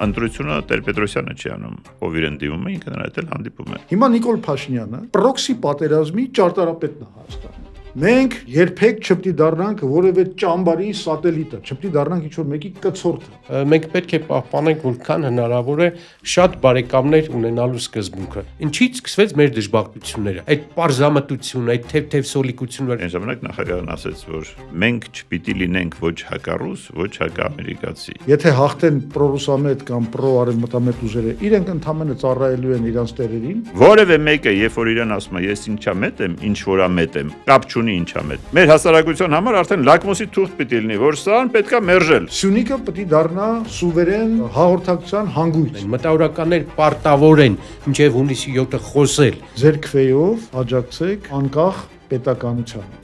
Ընտրությունը Տեր-Պետրոսյանը չի անում, ով իրեն դիմում է, ինքը նրա հետ էլ հանդիպում է։ Հիմա Նիկոլ Փաշինյանը պրոքսի պատերազմի ճարտարապետն է Հայաստանում։ Մենք երբեք չպետք է դառնանք որևէ ճամբարի սատելիտը, չպետք է դառնանք ինչ-որ մեկի կցորդը։ Մենք պետք է պահպանենք որքան հնարավոր է շատ բարեկամներ ունենալու սկզբունքը։ Ինչից սկսվեց մեր դժբախտությունները։ Այդ պարզամտությունը, այդ թեթև սոլիկությունը։ Այն ժամանակ նախագահն ասաց, որ մենք չպիտի լինենք ոչ հակառուս, ոչ հակաամերիկացի։ Եթե հաղթեն պրոռուսամետ կամ պրոարևմտամետ ուժերը, իրենք ընդհանրապես ծառայելու են իրանց տերերին։ Որևէ մեկը, երբ որ իրեն ասում է, ես ինչա մետ եմ, ինչ որա մետ եմ, կապ չունի ինչա մետ։ Մեր հասարակության համար արդեն լակմուսի թուղթ պիտի լինի, որ սրան պետքա մերժել։ Սյունիքը պիտի դառնա սուվերեն հաղորդակցության հանգույց։ Մտավորականներ պարտավոր են մինչև հունիսի 7-ը խոսել։ Ձեր քվեով աջակցեք անկախ պետականությանը։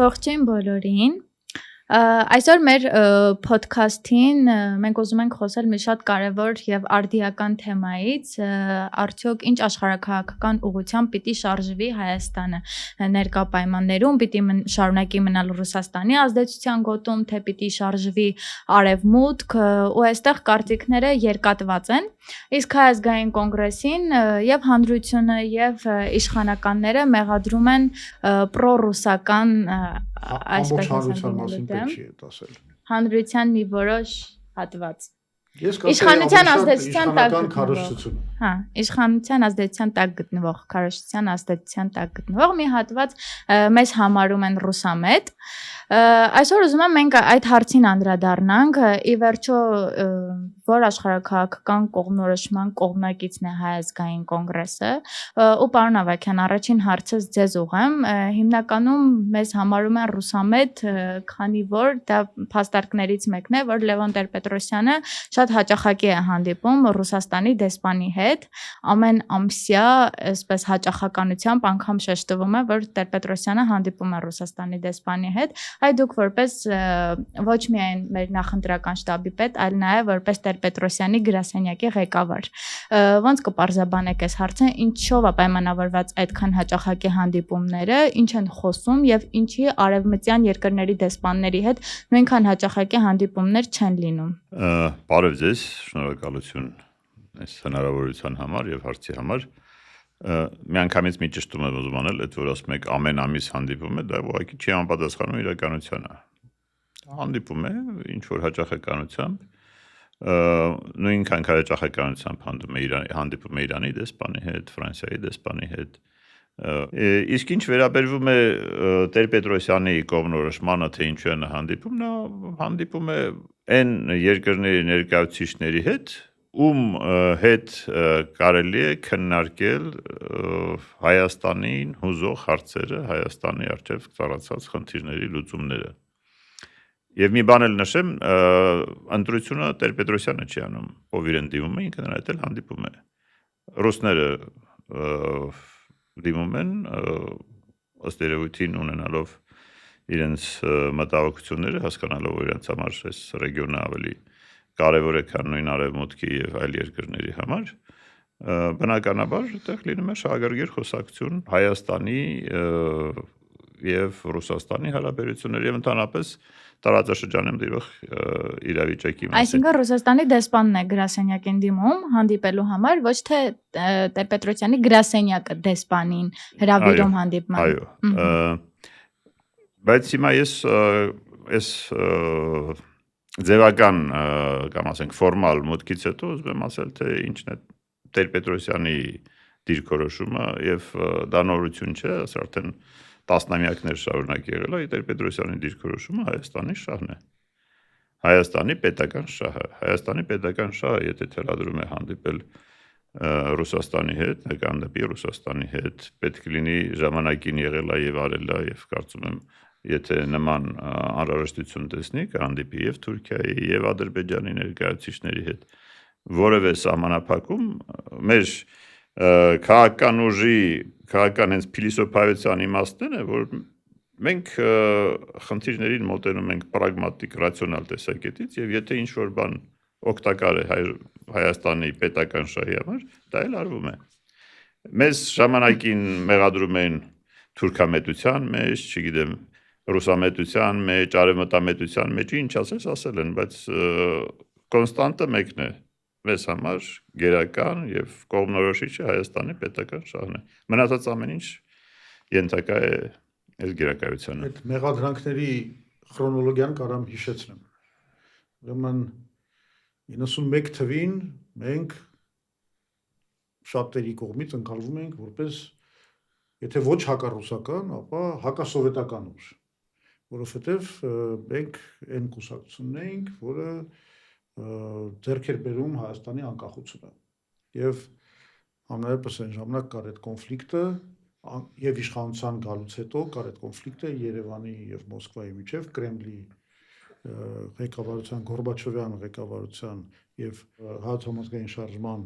Ողջույն բոլորին։ Այսօր մեր podcast-ին մենք ուզում ենք խոսել մի շատ կարևոր եւ արդիական թեմայից, արդյոք ինչ աշխարհաքաղաքական ուղղությամբ պիտի շարժվի Հայաստանը ներկա պայմաններում, պիտի շարունակի մնալ Ռուսաստանի ազդեցության գոտում, թե պիտի շարժվի արևմուտք, ու այստեղ կարծիքները երկատված են։ Իսկ Հայազգային կոնգրեսին եւ հանրությունը եւ իշխանականները մեղադրում են պրոռուսական հանրության մի որոշ հատված։ Իշխանության ազդեցության տակ քարոզչությունը։ Հա, իշխանության ազդեցության տակ գտնվող, քարոզչության ազդեցության տակ գտնվող մի հատված մեզ համարում են ռուսամետ։ Այսօր ուզում եմ մենք այդ հարցին անդրադառնանք, ի վերջո որ աշխարհաքաղաքական կողմնորոշման կողմնակիցն է Հայազգային կոնգրեսը, ու պարոն Ավագյան, առաջին հարցս ձեզ ուղղեմ, հիմնականում մեզ համարում են ռուսամետ, քանի որ դա փաստարկներից մեկն է, որ Լևոն Տեր-Պետրոսյանը շատ հաճախակի է հանդիպում Ռուսաստանի դեսպանի հետ, ամեն ամսյա այսպես հաճախականությամբ անգամ շեշտվում է, որ Տեր-Պետրոսյանը հանդիպում է Ռուսաստանի դեսպանի հետ, այ դուք որպես ոչ միայն մեր նախընտրական շտաբի պետ, այլ նաև որպես Տեր-Պետրոսյանի գրասենյակի ղեկավար։ Ոնց կպարզաբանեք այս հարցը, ինչով է պայմանավորված այդքան հաճախակի հանդիպումները, ինչ են խոսում եւ ինչի արևմտյան երկրների դեսպանների հետ նույնքան հաճախակի հանդիպումներ չեն լինում։ Բարև ձեզ, շնորհակալություն այս հնարավորության համար եւ հարցի համար։ Միանգամից մի ճշտում եմ ուզում անել, այդ որ ասում եք ամեն ամիս հանդիպում է, դա ուղղակի չի համապատասխանում իրականությանը։ Հանդիպում է ինչ որ հաճախականությամբ, նույնքան հաճախականությամբ հանդիպում է Իրանի դեսպանի հետ, Ֆրանսիայի դեսպանի հետ։ Իսկ ինչ վերաբերվում է Տեր-Պետրոսյանի կողմնորոշմանը, թե ինչու են հանդիպում, նա հանդիպում է այն երկրների ներկայացուցիչների հետ, ում հետ կարելի է քննարկել Հայաստանին հուզող հարցերը, Հայաստանի առջև ծառացած խնդիրների լուծումները։ Եվ մի բան էլ նշեմ, ընտրությունը Տեր-Պետրոսյանը չի անում, ով իրեն դիմում է, ինքը նրա հետ էլ հանդիպում է։ Ռուսները դիմում են, ըստ երևույթին ունենալով իրենց մտահոգությունները, հասկանալով որ իրենց համար այս ռեգիոնը ավելի կարևոր է քան նույն արևմուտքի եւ այլ երկրների համար, բնականաբար այդտեղ լինում է շահագրգիռ խոսակցություն Հայաստանի եւ Ռուսաստանի հարաբերությունների եւ ընդհանրապես տարածաշրջանում տիրող իրավիճակի մասին։ Այսինքն Ռուսաստանի դեսպանն է գրասենյակին դիմում հանդիպելու համար, ոչ թե Տեր-Պետրոսյանի գրասենյակը դեսպանին հրավիրում հանդիպման։ Այո։ Բայց հիմա ես այս ձևական կամ ասենք ֆորմալ մուտքից հետո ուզում եմ ասել, թե ինչն է Տեր-Պետրոսյանի դիրքորոշումը եւ դա նորություն չէ, ասա արդեն տասնամյակներ շարունակ եղել է Տեր-Պետրոսյանի դիրքորոշումը Հայաստանի շահն է։ Հայաստանի պետական շահը։ Հայաստանի պետական շահը, եթե թելադրում է հանդիպել Ռուսաստանի հետ, նկան դեպի Ռուսաստանի հետ, պետք լինի ժամանակին եղել է եւ արել է եւ կարծում եմ եթե նման անհրաժեշտություն տեսնի, կհանդիպի եւ Թուրքիայի եւ Ադրբեջանի ներկայացուցիչների հետ որևէ սահմանափակում մեր քաղաքական ուժի, քաղաքական հենց փիլիսոփայության իմաստն է, որ մենք խնդիրներին մոտենում ենք պրագմատիկ, ռացիոնալ տեսակետից եւ եթե ինչ որ բան օգտակար է Հայաստանի պետական շահի համար, դա էլ արվում է։ Մեզ ժամանակին մեղադրում են թուրքամետության մեջ, չգիտեմ, ռուսամետության մեջ, արևմտամետության մեջ ինչ ասել են, բայց կոնստանտը մեկն է։ Մեզ համար գերական եւ կողմնորոշիչը Հայաստանի պետական շահն է։ Մնացած ամեն ինչ ենթակա է այս գերակայությանը։ Այդ մեղադրանքների քրոնոլոգիան կարամ հիշեցնեմ։ Ուրեմն 91 թվին մենք շատերի կողմից ընկալվում ենք որպես եթե ոչ հակառուսական, ապա հակասովետական ուժ, որովհետև մենք այն կուսակցությունն էինք, որը ձեռք էր բերում Հայաստանի անկախությունը։ Եվ ամենայնպես այն ժամանակ կար այդ կոնֆլիկտը եւ իշխանության գալուց հետո կար այդ կոնֆլիկտը Երևանի եւ Մոսկվայի միջև Կրեմլի ղեկավարության Գորբաչովյան ղեկավարության եւ Հայոց համազգային շարժման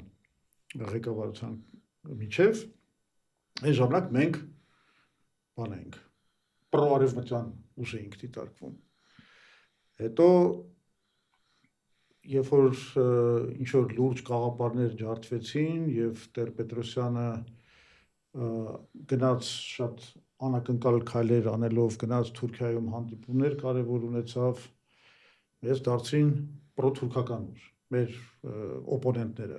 ղեկավարության միջև այն ժամանակ մենք բան ենք պրոարևմտյան ուժ էինք դիտարկվում։ Հետո երբ որ ինչ որ լուրջ գաղափարներ ջարդվեցին եւ Տեր-Պետրոսյանը գնաց շատ անակնկալ քայլեր անելով գնաց Թուրքիայում հանդիպումներ կարևոր ունեցավ, մեզ դարձրին պրոթուրքական ուժ, մեր օպոնենտները,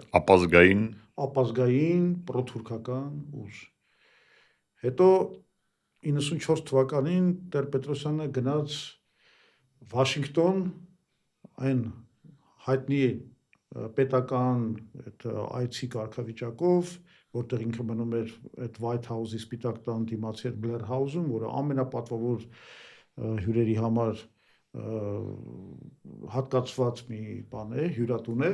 ապազգային պրոթուրքական ուժ։ Հետո 94 թվականին Տեր-Պետրոսյանը գնաց Վաշինգտոն այն հայտնի պետական այդ այցի կարգավիճակով, որտեղ ինքը մնում էր այդ White House-ի սպիտակ տան դիմացի էր Blair House-ում, որը ամենապատվավոր հյուրերի համար հատկացված մի բան է, հյուրատուն է,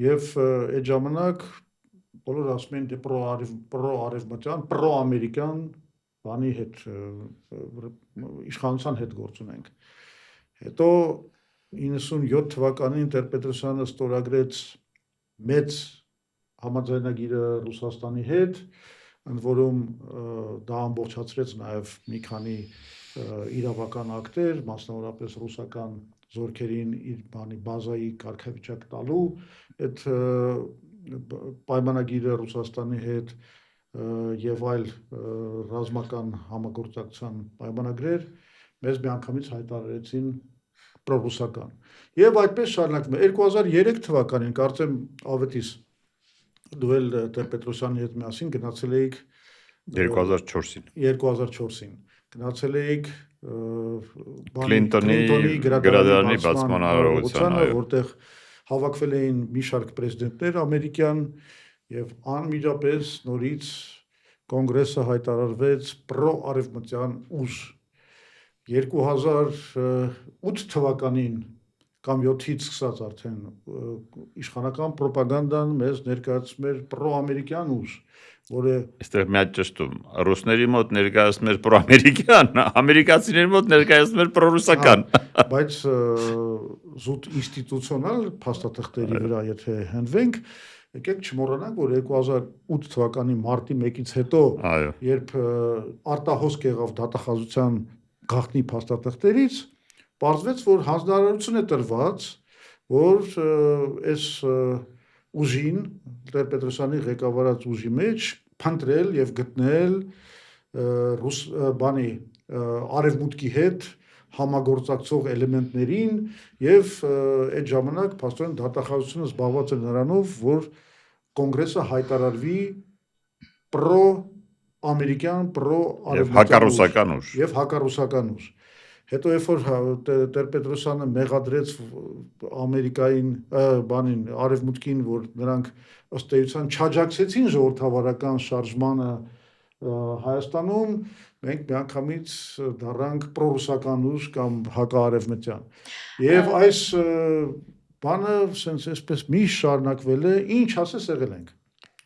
եւ այդ ժամանակ բոլորը ասում են դե պրոարևմտյան, պրոամերիկյան բանի հետ իշխանության հետ գործ ունենք։ Հետո 97 թվականին Տեր-Պետրոսյանը ստորագրեց մեծ համաձայնագիրը Ռուսաստանի հետ, ընդ որում դա ամբողջացրեց նաև մի քանի իրավական ակտեր, մասնավորապես ռուսական զորքերին իր բանի բազայի կարգավիճակ տալու, այդ պայմանագիրը Ռուսաստանի հետ եւ այլ ռազմական համագործակցության պայմանագրեր մեզ միանգամից հայտարարեցին պրոռուսական։ Եվ այդպես շարունակվում է 2003 թվականին, կարծեմ ավետիս դու էլ Տեր-Պետրոսյանի հետ միասին գնացել էիք 2004-ին գնացել էիք Կլինտոնի գրադարանի բացման արարողությանը, որտեղ հավաքվել էին մի շարք պրեզիդենտներ ամերիկյան եւ անմիջապես նորից կոնգրեսը հայտարարվեց պրոարևմտյան ուժ 2008 թվականին կամ 7-ից սկսած արդեն իշխանական ռոպագանդան մեզ ներկայացնում էր պրոամերիկյան ուժ, որը այստեղ մի հատ ճշտում, ռուսների մոտ ներկայացնում էր պրոամերիկյան, ամերիկացիների մոտ ներկայացնում էր պրոռուսական։ Բայց զուտ ինստիտուցիոնալ փաստաթղթերի վրա եթե հենվենք, եկեք չմոռանանք, որ 2008 թվականի մարտի 1-ից հետո, երբ արտահոսք եղավ դատախազության գաղտնի փաստաթղթերից, պարզվեց, որ հանձնարարություն է տրված, որ այս ուժին, Տեր-Պետրոսյանի ղեկավարած ուժի մեջ փնտրել եւ գտնել արևմուտքի հետ համագործակցող էլեմենտներին եւ այդ ժամանակ փաստորեն դատախազությունը զբաղված էր նրանով, որ կոնգրեսը հայտարարվի պրո-ամերիկյան, պրո-արևմտյան եւ հակառուսական ուժ։ Հետո երբ որ Տեր-Պետրոսյանը մեղադրեց Ամերիկային բանին արևմուտքին, որ նրանք ըստ էության չաջակցեցին ժողովրդավարական շարժմանը Հայաստանում, մենք միանգամից դառանք պրոռուսական ուժ կամ հակաարևմտյան։ Եվ այս բանը sense այսպես միշտ շարունակվել է, ինչ ասես եղել ենք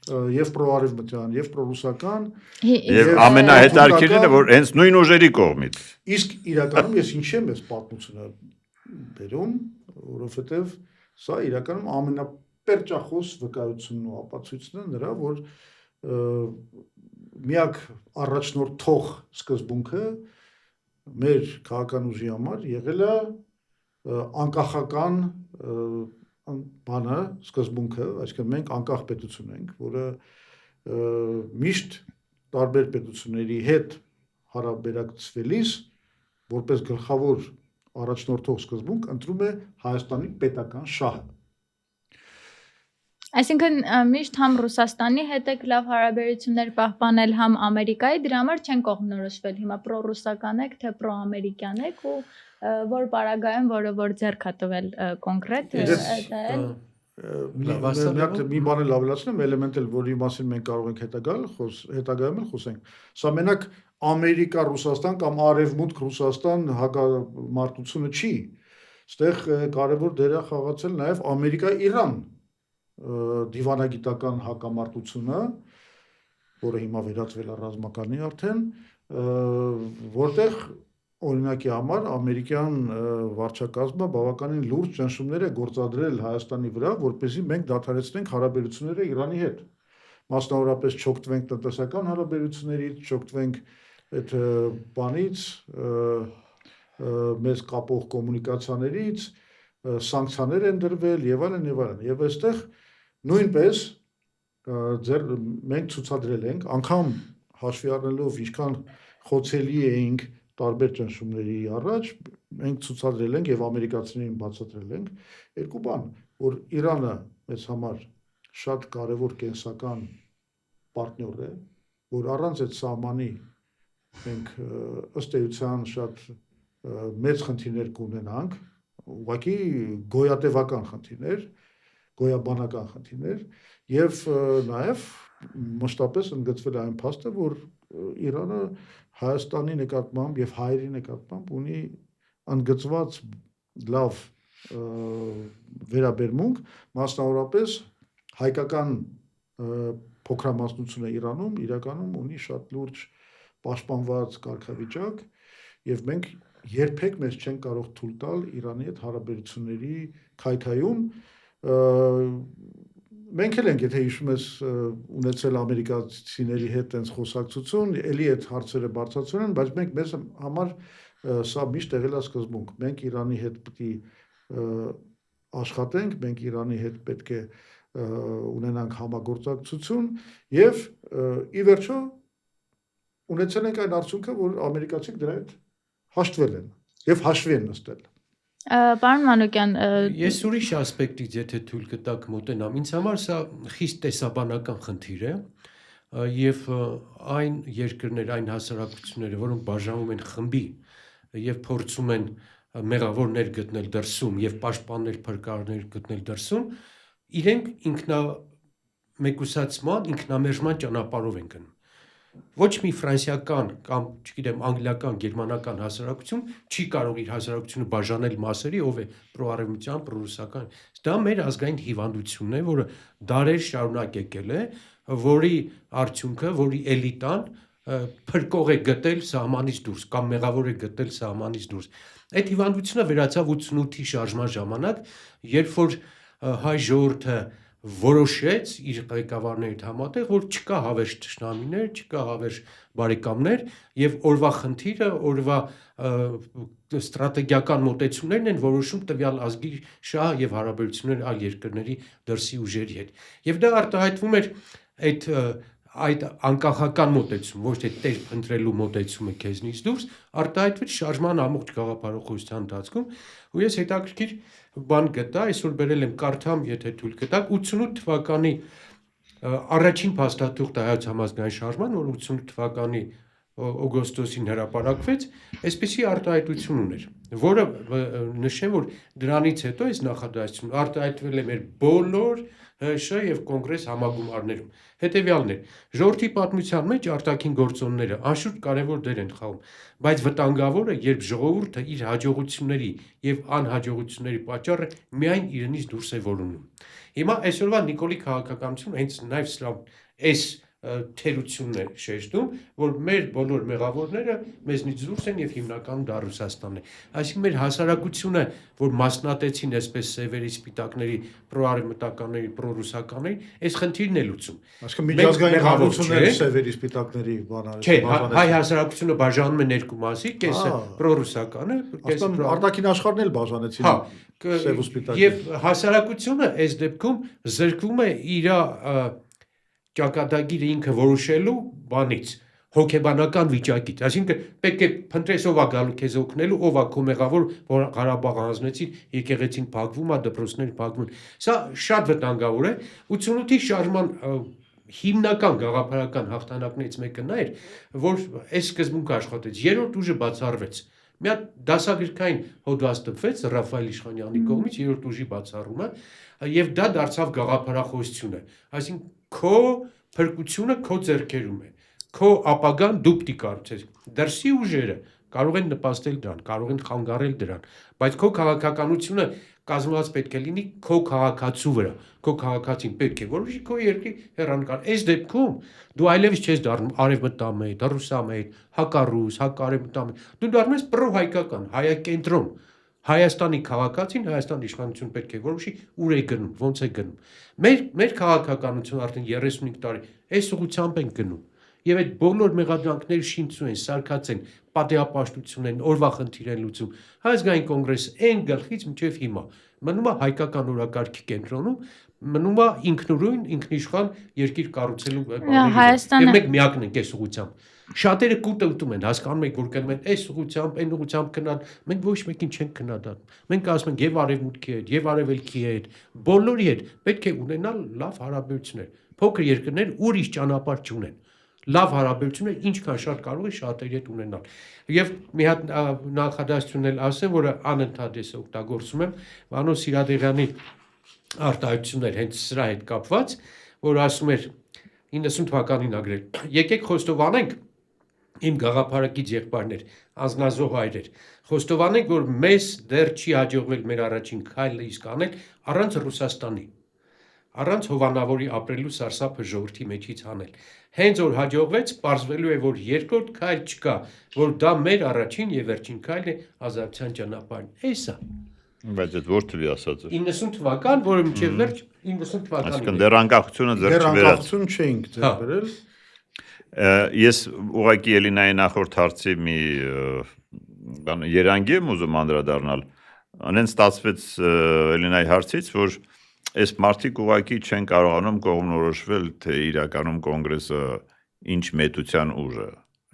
եւ պրոարևմտյան եւ պրոռուսական եւ ամենահետաքրքիրը որ հենց նույն ուժերի կողմից։ Իսկ իրականում ես ինչի եմ այս պատմությունը բերում, որովհետեւ սա իրականում ամենապերճախոս վկայությունն ու ապացույցն է նրա, որ միակ առաջնորդող սկզբունքը մեր քաղաքական ուժի համար եղել է անկախական բանը սկզբունքը, այսինքն մենք անկախ պետություն ենք, որը միշտ տարբեր պետությունների հետ հարաբերակցվելիս որպես գլխավոր առաջնորդող սկզբունք ընտրում է Հայաստանի պետական շահը։ Այսինքն միշտ համ Ռուսաստանի հետ եք լավ հարաբերություններ պահպանել, համ Ամերիկայի, դրա համար չեն կողմնորոշվել։ Հիմա պրոռուսական եք, թե պրոամերիկյան եք ու որ պարագայում որը որ ձեռք է տվել կոնկրետ մի բան էլ ավելացնեմ, էլեմենտ էլ, որի մասին մենք կարող ենք հետագայում էլ խոսենք։ Սա մենակ Ամերիկա-Ռուսաստան կամ Արևմուտք-Ռուսաստան հակամարտությունը չի։ Այստեղ կարևոր դեր է խաղացել նաև Ամերիկա-Իրան դիվանագիտական հակամարտությունը, որը հիմա վերածվել է ռազմականի արդեն, որտեղ օրինակի համար ամերիկյան վարչակազմը բավականին լուրջ ճնշումներ է գործադրել Հայաստանի վրա, որպեսզի մենք դադարեցնենք հարաբերությունները Իրանի հետ։ Մասնավորապես չօգտվենք տնտեսական հարաբերություններից, չօգտվենք այդ բանից, մեզ կապող կոմունիկացիաներից, սանկցիաներ են դրվել եւ այլն եւ այլն։ Եվ այստեղ նույնպես մենք ցուցադրել ենք, անգամ հաշվի առնելով ինչքան խոցելի էինք տարբեր ճնշումների առաջ, մենք ցուցադրել ենք եւ ամերիկացիներին բացատրել ենք երկու բան, որ Իրանը մեզ համար շատ կարևոր կենսական պարտներ է, որ առանց այդ սահմանի մենք ըստ էության շատ մեծ խնդիրներ կունենանք, ուղղակի գոյատևական խնդիրներ, գոյաբանական խնդիրներ եւ նաեւ մշտապես ընդգծվել այն փաստը, որ Իրանը Հայաստանի նկատմամբ եւ հայերի նկատմամբ ունի ընդգծված լավ վերաբերմունք, մասնավորապես հայկական փոքրամասնությունը Իրանում իրականում ունի շատ լուրջ պաշտպանված կարգավիճակ եւ մենք երբեք մեզ չեն կարող թույլ տալ Իրանի հետ հարաբերությունների քայքայում մենք էլ ենք, եթե հիշում ես, ունեցել ամերիկացիների հետ այնց խոսակցություն, էլի այդ հարցերը բարձրացրել են, բայց մենք մեզ համար սա միշտ եղել է սկզբունք։ Մենք Իրանի հետ պետք է աշխատենք, մենք Իրանի հետ պետք է ունենանք համագործակցություն եւ ի վերջո ունեցել ենք այն արդյունքը, որ ամերիկացիք դրա հետ հաշտվել են եւ հաշվի են նստել։ Պարոն Մանուկյան, ես ուրիշ ասպեկտից եթե թույլ կտակ մոտենամ, ինձ համար սա խիստ տեսաբանական խնդիր է եւ այն երկրներ, այն հասարակությունները, որոնք բաժանվում են խմբի եւ փորձում են մեղավորներ գտնել դրսում եւ պաշտպաններ, փրկարարներ գտնել դրսում, իրենք ինքնամեկուսացման, ինքնամերժման ճանապարհով են գնում։ Ոչ մի ֆրանսիական կամ, չգիտեմ, անգլիական, գերմանական հասարակություն չի կարող իր հասարակությունը բաժանել մասերի, ով է պրոարևմտյան, պրոռուսական։ Դա մեր ազգային հիվանդությունն է, որը դարեր շարունակ եկել է, որի արդյունքը, որի էլիտան փրկող է գտել սահմանից դուրս կամ մեղավոր է գտել սահմանից դուրս։ Այդ հիվանդությունը վերացավ 88-ի շարժման ժամանակ, երբ որ հայ ժողովուրդը որոշեց իր ղեկավարների հետ համատեղ, որ չկա հավերժ թշնամիներ, չկա հավերժ բարեկամներ եւ օրվա խնդիրը, օրվա ստրատեգիական մոտեցումներն են որոշում տվյալ ազգի շահը եւ հարաբերությունները այլ երկրների դրսի ուժերի հետ։ Եվ դա արտահայտվում էր այդ անկախական մոտեցում, ոչ թե տեր փնտրելու մոտեցումը քեզնից դուրս, արտահայտվեց շարժման ամբողջ գաղափարախոսության ընթացքում, ու ես հետաքրքիր բան գտա, այսօր բերել եմ կարդամ, եթե թույլ կտաք, 88 թվականի առաջին փաստաթուղթը հայոց համազգային շարժման, որ 88 թվականի օգոստոսին հրապարակվեց, այսպեսի արտահայտություն ուներ, որը նշեմ, որ դրանից հետո այս նախադասությունը արտահայտվել է մեր բոլոր ՀՇ եւ կոնգրես համագումարներում։ Հետևյալն է. ժողովրդի պատմության մեջ արտաքին գործոնները անշուշտ կարևոր դեր են խաղում, բայց վտանգավորը, երբ ժողովուրդը իր հաջողությունների եւ անհաջողությունների պատճառը միայն իրենից դուրս է որոնում։ Հիմա այսօրվա Նիկոլի քաղաքականությունը հենց նաեւ սրա այս թերությունն է շեշտում, որ մեր բոլոր մեղավորները մեզնից դուրս են եւ հիմնականում դա Ռուսաստանն է։ Այսինքն մեր հասարակությունը, որ մասնատեցին այսպես սևերի, սպիտակների, պրոարևմտականների, պրոռուսականների, այս խնդիրն է լուծում։ Այսինքն միջազգային հարությունները սևերի, սպիտակների բանալի։ Չէ, հայ հասարակությունը բաժանում է երկու մասի, կեսը պրոռուսական է, կեսը արտաքին աշխարհն էլ բաժանեցին սև ու սպիտակ։ Եվ հասարակությունը այս դեպքում զրկվում է իր ճակատագիրը ինքը որոշելու բանից, հոգեբանական վիճակից, այսինքն պետք է փնտրես ով է գալու քեզ օգնելու, ով է քո մեղավոր, որ Ղարաբաղը հանձնեցին, եկեղեցին փակվում է, դպրոցները փակվում են։ Սա շատ վտանգավոր է։ 88-ի շարժման հիմնական գաղափարական հաղթանակներից մեկը նա էր, որ այս սկզբունքը աշխատեց, երրորդ ուժը բացառվեց։ Մի հատ դասագրքային հոդված տպվեց Ռաֆայել Իշխանյանի կողմից, երրորդ ուժի բացառումը, եւ դա դարձավ գաղափարախոսությունը, այսինքն քո փրկությունը քո ձեռքերում է, քո ապագան դու պիտի կառուցես, դրսի ուժերը կարող են նպաստել դրան, կարող են խանգարել դրան, բայց քո քաղաքականությունը կազմված պետք է լինի քո քաղաքացու վրա, քո քաղաքացին պետք է որոշի քո երկրի հեռանկար։ Այս դեպքում դու այլևս չես դառնում արևմտամետ, ռուսամետ, հակառուս, հակարևմտամետ, դու դառնում ես պրոհայկական, հայակենտրոն։ Հայաստանի քաղաքացին, Հայաստանի իշխանություն պետք է որոշի ուր է գնում, ոնց է գնում։ Մեր քաղաքականությունը արդեն 35 տարի այս ուղղությամբ են գնում։ Եվ այդ բոլոր մեղադրանքները շինծու են, սարքած են, պատեհապաշտություն են, օրվա խնդիր են լուծում։ Հայազգային կոնգրեսը այն գլխից մինչև հիմա մնում է հայկական օրակարգի կենտրոնում, մնում է ինքնուրույն, ինքնիշխան երկիր կառուցելու Հայաստանը եւ մենք միակն ենք այս ուղղությամբ։ Շատերը կուտը ուտում են, հասկանում եք, որ գնում են այս ուղղությամբ, այն ուղղությամբ քննան, մենք ոչ մեկին չենք քննադատում։ Մենք ասում ենք եւ արևմուտքի հետ, եւ արևելքի հետ, բոլորի հետ պետք է ունենալ լավ հարաբերություններ։ Փոքր երկրներ ուրիշ ճանապարհ չունեն։ Լավ հարաբերություններ ինչքան շատ կարող է շատերի հետ ունենալ։ Եվ մի հատ նախադասություն էլ ասեմ, որը անընդհատ ես օգտագործում եմ, Վանո Սիրադեղյանի արտահայտություններ հենց սրա հետ կապված, որ ասում էր 90 թվականին ագրել. եկեք խոստովանենք, իմ գաղափարակից եղբայրներ, անձնազոհ հայրեր, խոստովանենք, որ մեզ դեռ չի հաջողվել մեր առաջին քայլը իսկ անել առանց Ռուսաստանի, առանց հովանավորի ապրելու սարսափը ժողովրդի մեջից հանել։ Հենց որ հաջողվեց, պարզվելու է, որ երկրորդ քայլ չկա, որ դա մեր առաջին եւ վերջին քայլն է ազատության ճանապարհին։ Էսա։ Բայց այդ որ թվի ասած է։ 90 թվական, որը մինչև վերջ 90 թվականին։ Այսինքն դեռ անկախությունը ձեռք Դեռ չբերած։ անկախություն չէինք ձեռք բերել։ Ես ուղղակի Էլինայի նախորդ հարցի մի բան երանգի եմ ուզում անդրադառնալ։ Անեն ստացվեց Էլինայի հարցից, որ այս մարդիկ ուղղակի չեն կարողանում կողմնորոշվել, թե իրականում կոնգրեսը ինչ մեծության ուժ է,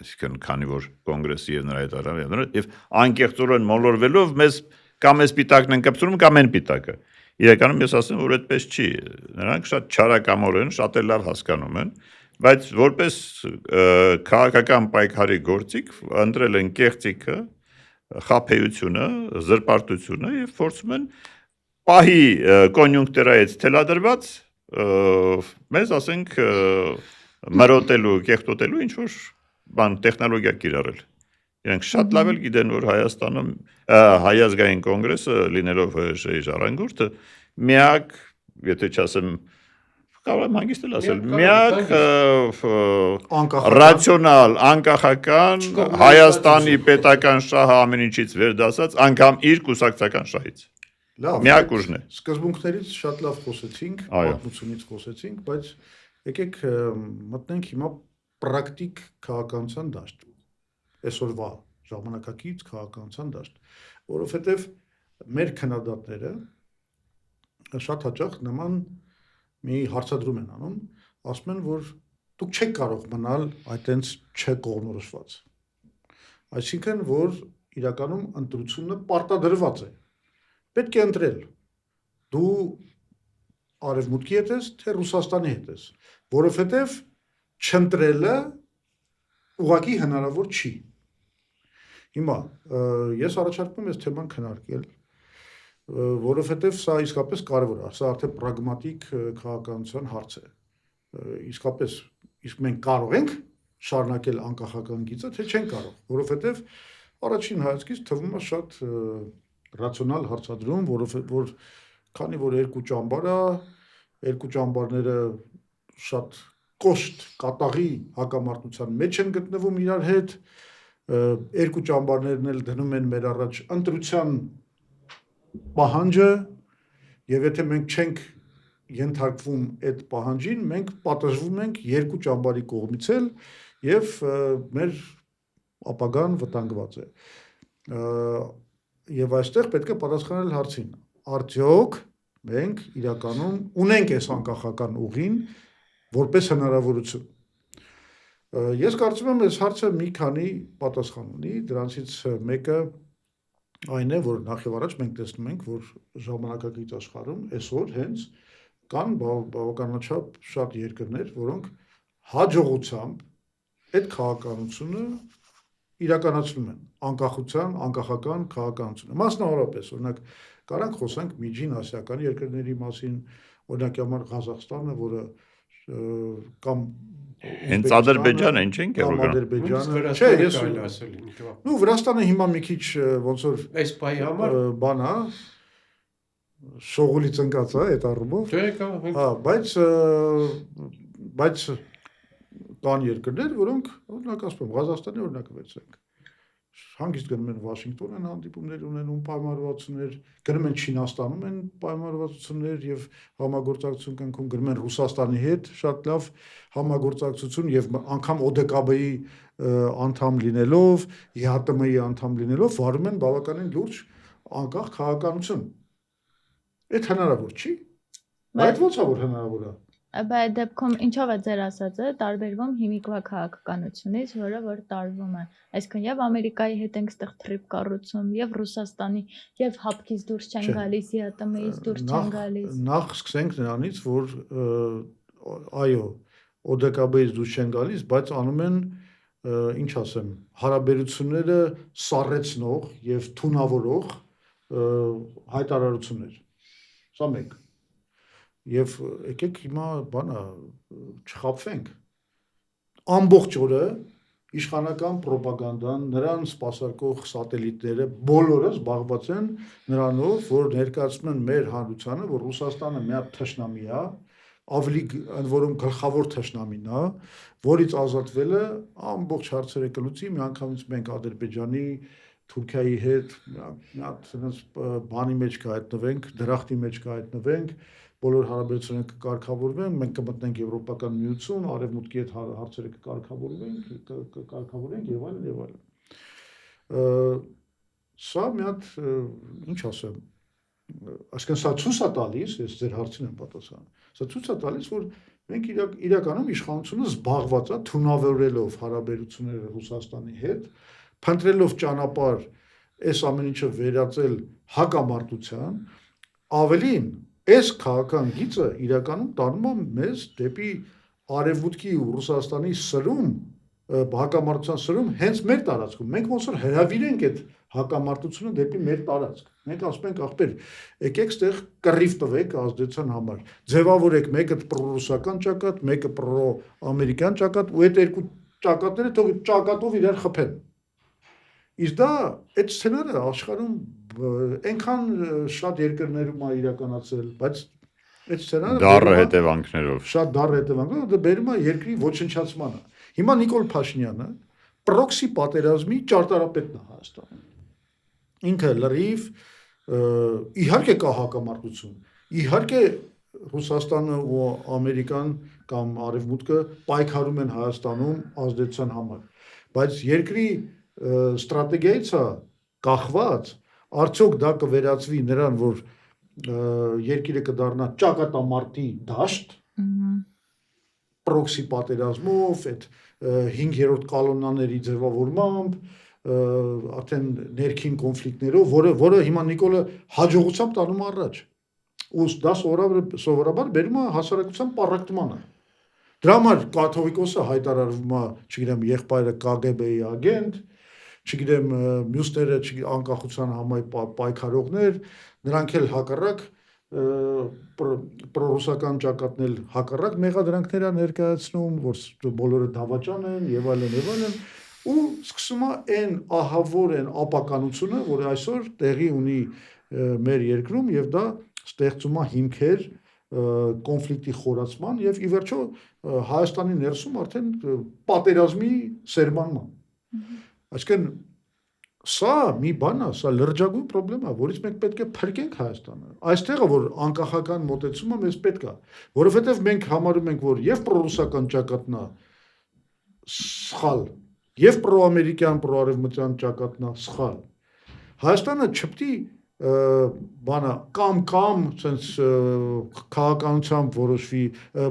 այսինքն քանի որ կոնգրեսը եւ նրա հետ եւ անկեղծորեն մոլորվելով մեզ կամ էս պիտակն են կպցնում կամ են պիտակը։ Իրականում ես ասեմ, որ այդպես չի։ Նրանք շատ չարակամորեն, շատ էլ լավ հասկանում են, բայց որպես քաղաքական պայքարի գործիք ընտրել են կեղծիքը, խաբեությունը, զրպարտությունը եւ փորձում են պահի կոնյունկտուրայից թելադրված մեզ ասենք մրոտելու, կեղտոտելու ինչ որ բան տեխնոլոգիա կիրառել։ Իրենք շատ լավ էլ գիտեն, որ Հայաստանում Հայազգային կոնգրեսը լինելով ՀՀՇ-ի ժառանգորդը միակ, եթե չասեմ, կարող եմ հանգիստ էլ ասել, միակ ռացիոնալ, անկախական Հայաստանի պետական շահը ամեն ինչից վերդասած, անգամ իր կուսակցական շահից։ Լավ, միակ ուժն է։ Սկզբունքներից շատ լավ խոսեցինք, պատմությունից խոսեցինք, բայց եկեք մտնենք հիմա պրակտիկ քաղաքականության դաշտ։ Այսօրվա ժամանակակից քաղաքականության դաշտ, որովհետև մեր քննադատները շատ հաճախ նման մի հարցադրում են անում, ասում են, որ դուք չեք կարող մնալ այտենց չկողմնորոշված։ Այսինքն, որ իրականում ընտրությունը պարտադրված է։ Պետք է ընտրել։ Դու արևմուտքի հետ ես, թե Ռուսաստանի հետ ես, որովհետև չընտրելը ուղղակի հնարավոր չի։ Հիմա ես առաջարկում եմ այս թեման քննարկել, որովհետև սա իսկապես կարևոր է, սա արդեն պրագմատիկ քաղաքականության հարց է։ Իսկ մենք կարող ենք շարունակել անկախական գիծը, թե չենք կարող, որովհետև առաջին հայացքից թվում է շատ ռացիոնալ հարցադրում, որ քանի որ երկու ճամբար է, երկու ճամբարները շատ կոշտ կատաղի հակամարտության մեջ են գտնվում իրար հետ, երկու ճամբարներն էլ դնում են մեր առաջ ընտրության պահանջը, եւ եթե մենք չենք ենթարկվում այդ պահանջին, մենք պատժվում ենք երկու ճամբարի կողմից էլ եւ մեր ապագան վտանգված է։ Եվ այստեղ պետք է պատասխանել հարցին. արդյոք մենք իրականում ունենք այս անկախական ուղին որպես հնարավորություն։ Ես կարծում եմ, այս հարցը մի քանի պատասխան ունի, դրանցից մեկը այն է, որ նախ եւ առաջ մենք տեսնում ենք, որ ժամանակակից աշխարհում այսօր հենց կան բավականաչափ շատ երկրներ, որոնք հաջողությամբ այդ քաղաքականությունը իրականացնում են, անկախական քաղաքականությունը։ Մասնավորապես, օրինակ, կարանք խոսանք միջին ասիական երկրների մասին, օրինակ համար Ղազախստանը, որը կամ Հենց Ադրբեջանը ինչ են կերոգան։ Ադրբեջանը, չէ, ես ասել ինքնա։ նու Վրաստանը հիմա մի քիչ ոնց որ Այս պայի համար բան է, շողուլի ծնկած է այդ առումով։ չէ, կա։ Հա, բայց կան երկրներ, որոնք օրինակ ասում եմ, Ղազախստանի օրինակը վերցրենք։ Հանգիստ գնում են Վաշինգտոն են հանդիպումներ ունենում, պայմանավորվածություններ, գնում են Չինաստանում են պայմանավորվածություններ եւ համագործակցություն կնքում, գնում են Ռուսաստանի հետ շատ լավ համագործակցություն եւ անգամ ՕԴԿԲ-ի անդամ լինելով, ԵԱՏՄ-ի անդամ լինելով վարում են բավականին լուրջ անկախ քաղաքականություն։ Այդ հնարավոր չի։ Բայց ո՞նց է որ հնարավոր է։ Բայց դեպքում ինչով է ձեր ասածը տարբերվում հիմիկվա քաղաքականությունից, որը որ տարվում է։ Այսինքն եւ Ամերիկայի հետ ենք ստեղ թրիպ կառուցում, եւ Ռուսաստանի, եւ հապկից դուրս չեն գալիս, ԵԱՏՄ-ից դուրս չեն գալիս։ Նախ սկսենք նրանից, որ այո, ՕԴԿԲ-ից դուրս չեն գալիս, բայց անում են ինչ ասեմ, հարաբերությունները սառեցնող եւ թունավորող հայտարարություններ։ Սա մեկ։ Եվ եկեք հիմա բանա չխաբվենք։ Ամբողջ օրը իշխանական ռոպագանդան, նրան սպասարկող սատելիտները բոլորը զբաղված են նրանով, որ ներկայացնում են մեր հանրությանը, որ Ռուսաստանը մի հատ թշնամի է, ավելի ընդ որում գլխավոր թշնամին է, որից ազատվելը ամբողջ հարցերը կլուծի, միանգամից մենք Ադրբեջանի, Թուրքիայի հետ մի հատ բանի մեջ կհայտնվենք, դրախտի մեջ կհայտնվենք, բոլոր հարաբերությունները կկարգավորվեն, մենք կմտնենք Եվրոպական միություն, Արևմուտքի հետ հարցերը կկարգավորենք եւ այլն եւ այլն։ Սա մի հատ ինչ ասեմ, այսինքն սա ցույց է տալիս, ես ձեր հարցին եմ պատասխանում։ Սա ցույց է տալիս, որ մենք իրականում իշխանությունը զբաղված է թունավորելով հարաբերությունները Ռուսաստանի հետ, փնտրելով ճանապարհ այս ամեն ինչը վերածել հակամարտության, ավելին այս քաղաքական գիծը իրականում տանում է մեզ դեպի Արևմուտքի ու Ռուսաստանի սրում, հակամարտության սրում հենց մեր տարածքում։ Մենք ոնց որ հրավիրենք այդ հակամարտությունը դեպի մեր տարածք։ Մենք ասում ենք ախպեր, եկեք ստեղ կռիվ տվեք ազդեցության համար։ Ձևավորեք մեկը պրոռուսական ճակատ, մեկը պրոամերիկյան ճակատ ու այդ երկու ճակատները թող ճակատով իրար խփեն։ Իսկ դա այդ սցենարը աշխարհում այնքան շատ երկրներում է իրականացել, բայց այդ սցենարը դառը հետևանքներով շատ դառը հետևանքներով դա բերում է երկրի ոչնչացմանը։ Հիմա Նիկոլ Փաշինյանը պրոքսի պատերազմի ճարտարապետն է Հայաստանում։ Ինքը լրիվ իհարկե կա հակամարտություն, իհարկե Ռուսաստանը ու Ամերիկան կամ Արևմուտքը պայքարում են Հայաստանում ազդեցության համար, բայց երկրի ստրատեգիայից է կախված, արդյոք դա կվերածվի նրան, որ երկիրը կդառնա ճակատամարտի դաշտ, պրոքսի պատերազմով, այդ 5-րդ կալոնաների ձևավորմամբ, արդեն ներքին կոնֆլիկտներով, որը հիմա Նիկոլը հաջողությամբ տանում առաջ։ Ու դա սովորաբար բերում է հասարակության պառակտմանը։ Դրա համար կաթողիկոսը հայտարարվում է, չգիտեմ, եղբայրը KGB-ի ագենտ, չգիտեմ, մյուսները անկախության համար պայքարողներ, նրանք էլ հակառակ պրոռուսական ճակատն էլ հակառակ մեղադրանքներ է ներկայացնում, որ բոլորը դավաճան են եւ այլն, ու սկսում է այն ահավոր են ապականությունը, որը այսօր տեղի ունի մեր երկրում եւ դա ստեղծում է հիմքեր կոնֆլիկտի խորացման եւ ի վերջո Հայաստանի ներսում արդեն պատերազմի սերմանման։ Այսինքն սա մի բան է, սա լրջագույն խնդրեմ է, որից մենք պետք է փրկենք Հայաստանը։ Այստեղ է որ անկախական մոտեցումը մեզ պետք է, որովհետեւ մենք համարում ենք, որ եւ պրոռուսական ճակատն է սխալ, եւ պրոամերիկյան, պրոարևմտյան ճակատն է սխալ։ Հայաստանը չպետք է բանը կամ sense քաղաքականությամբ որոշվի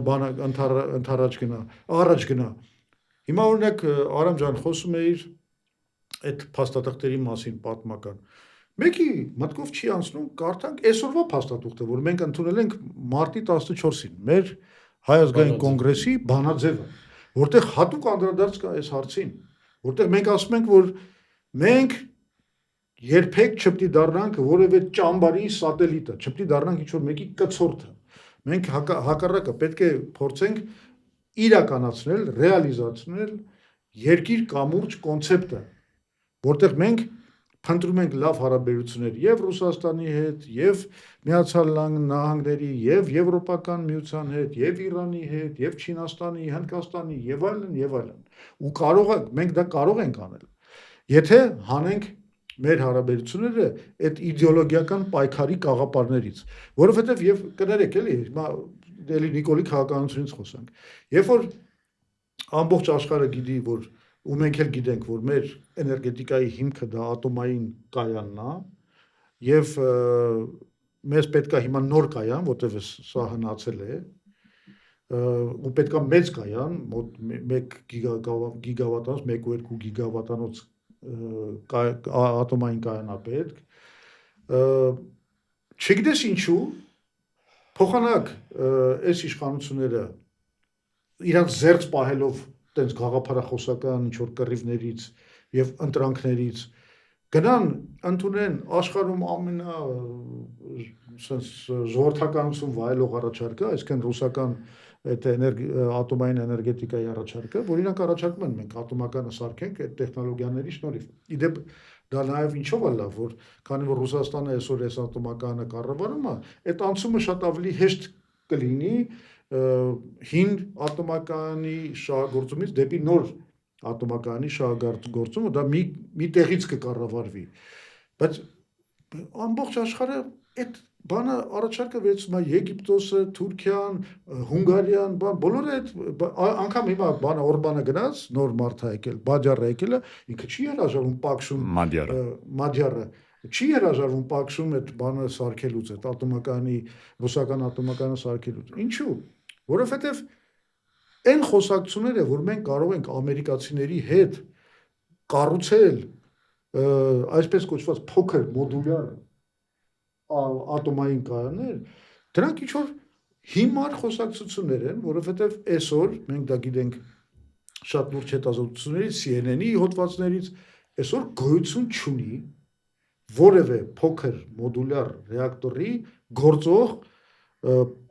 բանը ընդառաջ գնա, առաջ գնա։ Հիմա օրինակ Արամ ջան խոսում էիր այդ փաստաթղթերի մասին պատմական։ Մեկի մտքով չի անցնում կարդանք այսօրվա փաստաթուղթը, որ մենք ընդունել ենք մարտի 14-ին, մեր Հայ ազգային կոնգրեսի բանաձևը, որտեղ հատուկ անդրադարձ կա այս հարցին, որտեղ մենք ասում ենք, որ մենք երբեք չպետք է դառնանք որևէ ճամբարի սատելիտը, չպետք է դառնանք ինչ-որ մեկի կցորդը։ Մենք հակառակը պետք է փորձենք իրականացնել, ռեալիզացնել երկիր կամուրջ կոնցեպտը, որտեղ մենք փնտրում ենք լավ հարաբերություններ եւ Ռուսաստանի հետ, եւ Միացյալ Նահանգների, եւ Եվրոպական միության հետ, եւ Իրանի հետ, եւ Չինաստանի, Հնդկաստանի եւ այլն, ու մենք դա կարող ենք անել, եթե հանենք մեր հարաբերությունները այդ իդեոլոգիական պայքարի կաղապարներից, որովհետեւ եւ կներեք էլի, հիմա էլի Նիկոլի քաղաքականությունից խոսանք, երբ որ ամբողջ աշխարհը գիտի, որ ու մենք էլ գիտենք, որ մեր էներգետիկայի հիմքը դա ատոմային կայանն է, եւ մեզ պետք է հիմա նոր կայան, որտեղ սա հնացել է, ու պետք է մեծ կայան, մոտ 1 գիգավատանոց, 1.2 գիգավատանոց ատոմային կայան է պետք, չգիտես ինչու, փոխանակ այս իշխանությունները իրանց զերծ պահելով տենց գաղափարախոսական ինչ-որ կռիվներից եւ ընտրանքներից գնան ընդունեն աշխարհում ամենա ժողովրդականություն վայելող առաջարկը, այսինքն ռուսական այդ ատոմային էներգետիկայի առաջարկը, որ իրանք առաջարկում են մենք ատոմականը սարքենք այդ տեխնոլոգիաների շնորհիվ։ Իդեպ դա նաեւ ինչով է լավ, որ քանի որ Ռուսաստանը այսօր այս ատոմականը կառավարում է, այդ անցումը շատ ավելի հեշտ կլինի հին ատոմականի շահագործումից դեպի նոր ատոմականի շահագործումը, դա մի տեղից կկառավարվի, բայց ամբողջ աշխարհը այդ բանը առաջարկը վերցնում է Եգիպտոսը, Թուրքիան, Հունգարիան, բոլորը այդ անգամ հիմա բանը Օրբանը գնաց, նոր մարդ է եկել, Բաջարը եկել է, ինքը չի հրաժարվում պակշում Մադյարը չի հրաժարվում պակշում այդ բանը սարքելուց, այդ ատոմականի, ռուսական ատոմականը սարքելուց։ Ինչու՞։ Որովհետև այն խոսակցությունները, որ մենք կարող ենք ամերիկացիների հետ կառուցել այսպես կոչված փոքր մոդուլյար ատոմային կայաններ, դրանք ինչ-որ հիմար խոսակցություններ են, որովհետև այսօր մենք դա գիտենք շատ լուրջ հետազոտություններից, CNN-ի հոդվածներից, այսօր գոյություն չունի որևէ փոքր մոդուլյար ռեակտորի գործող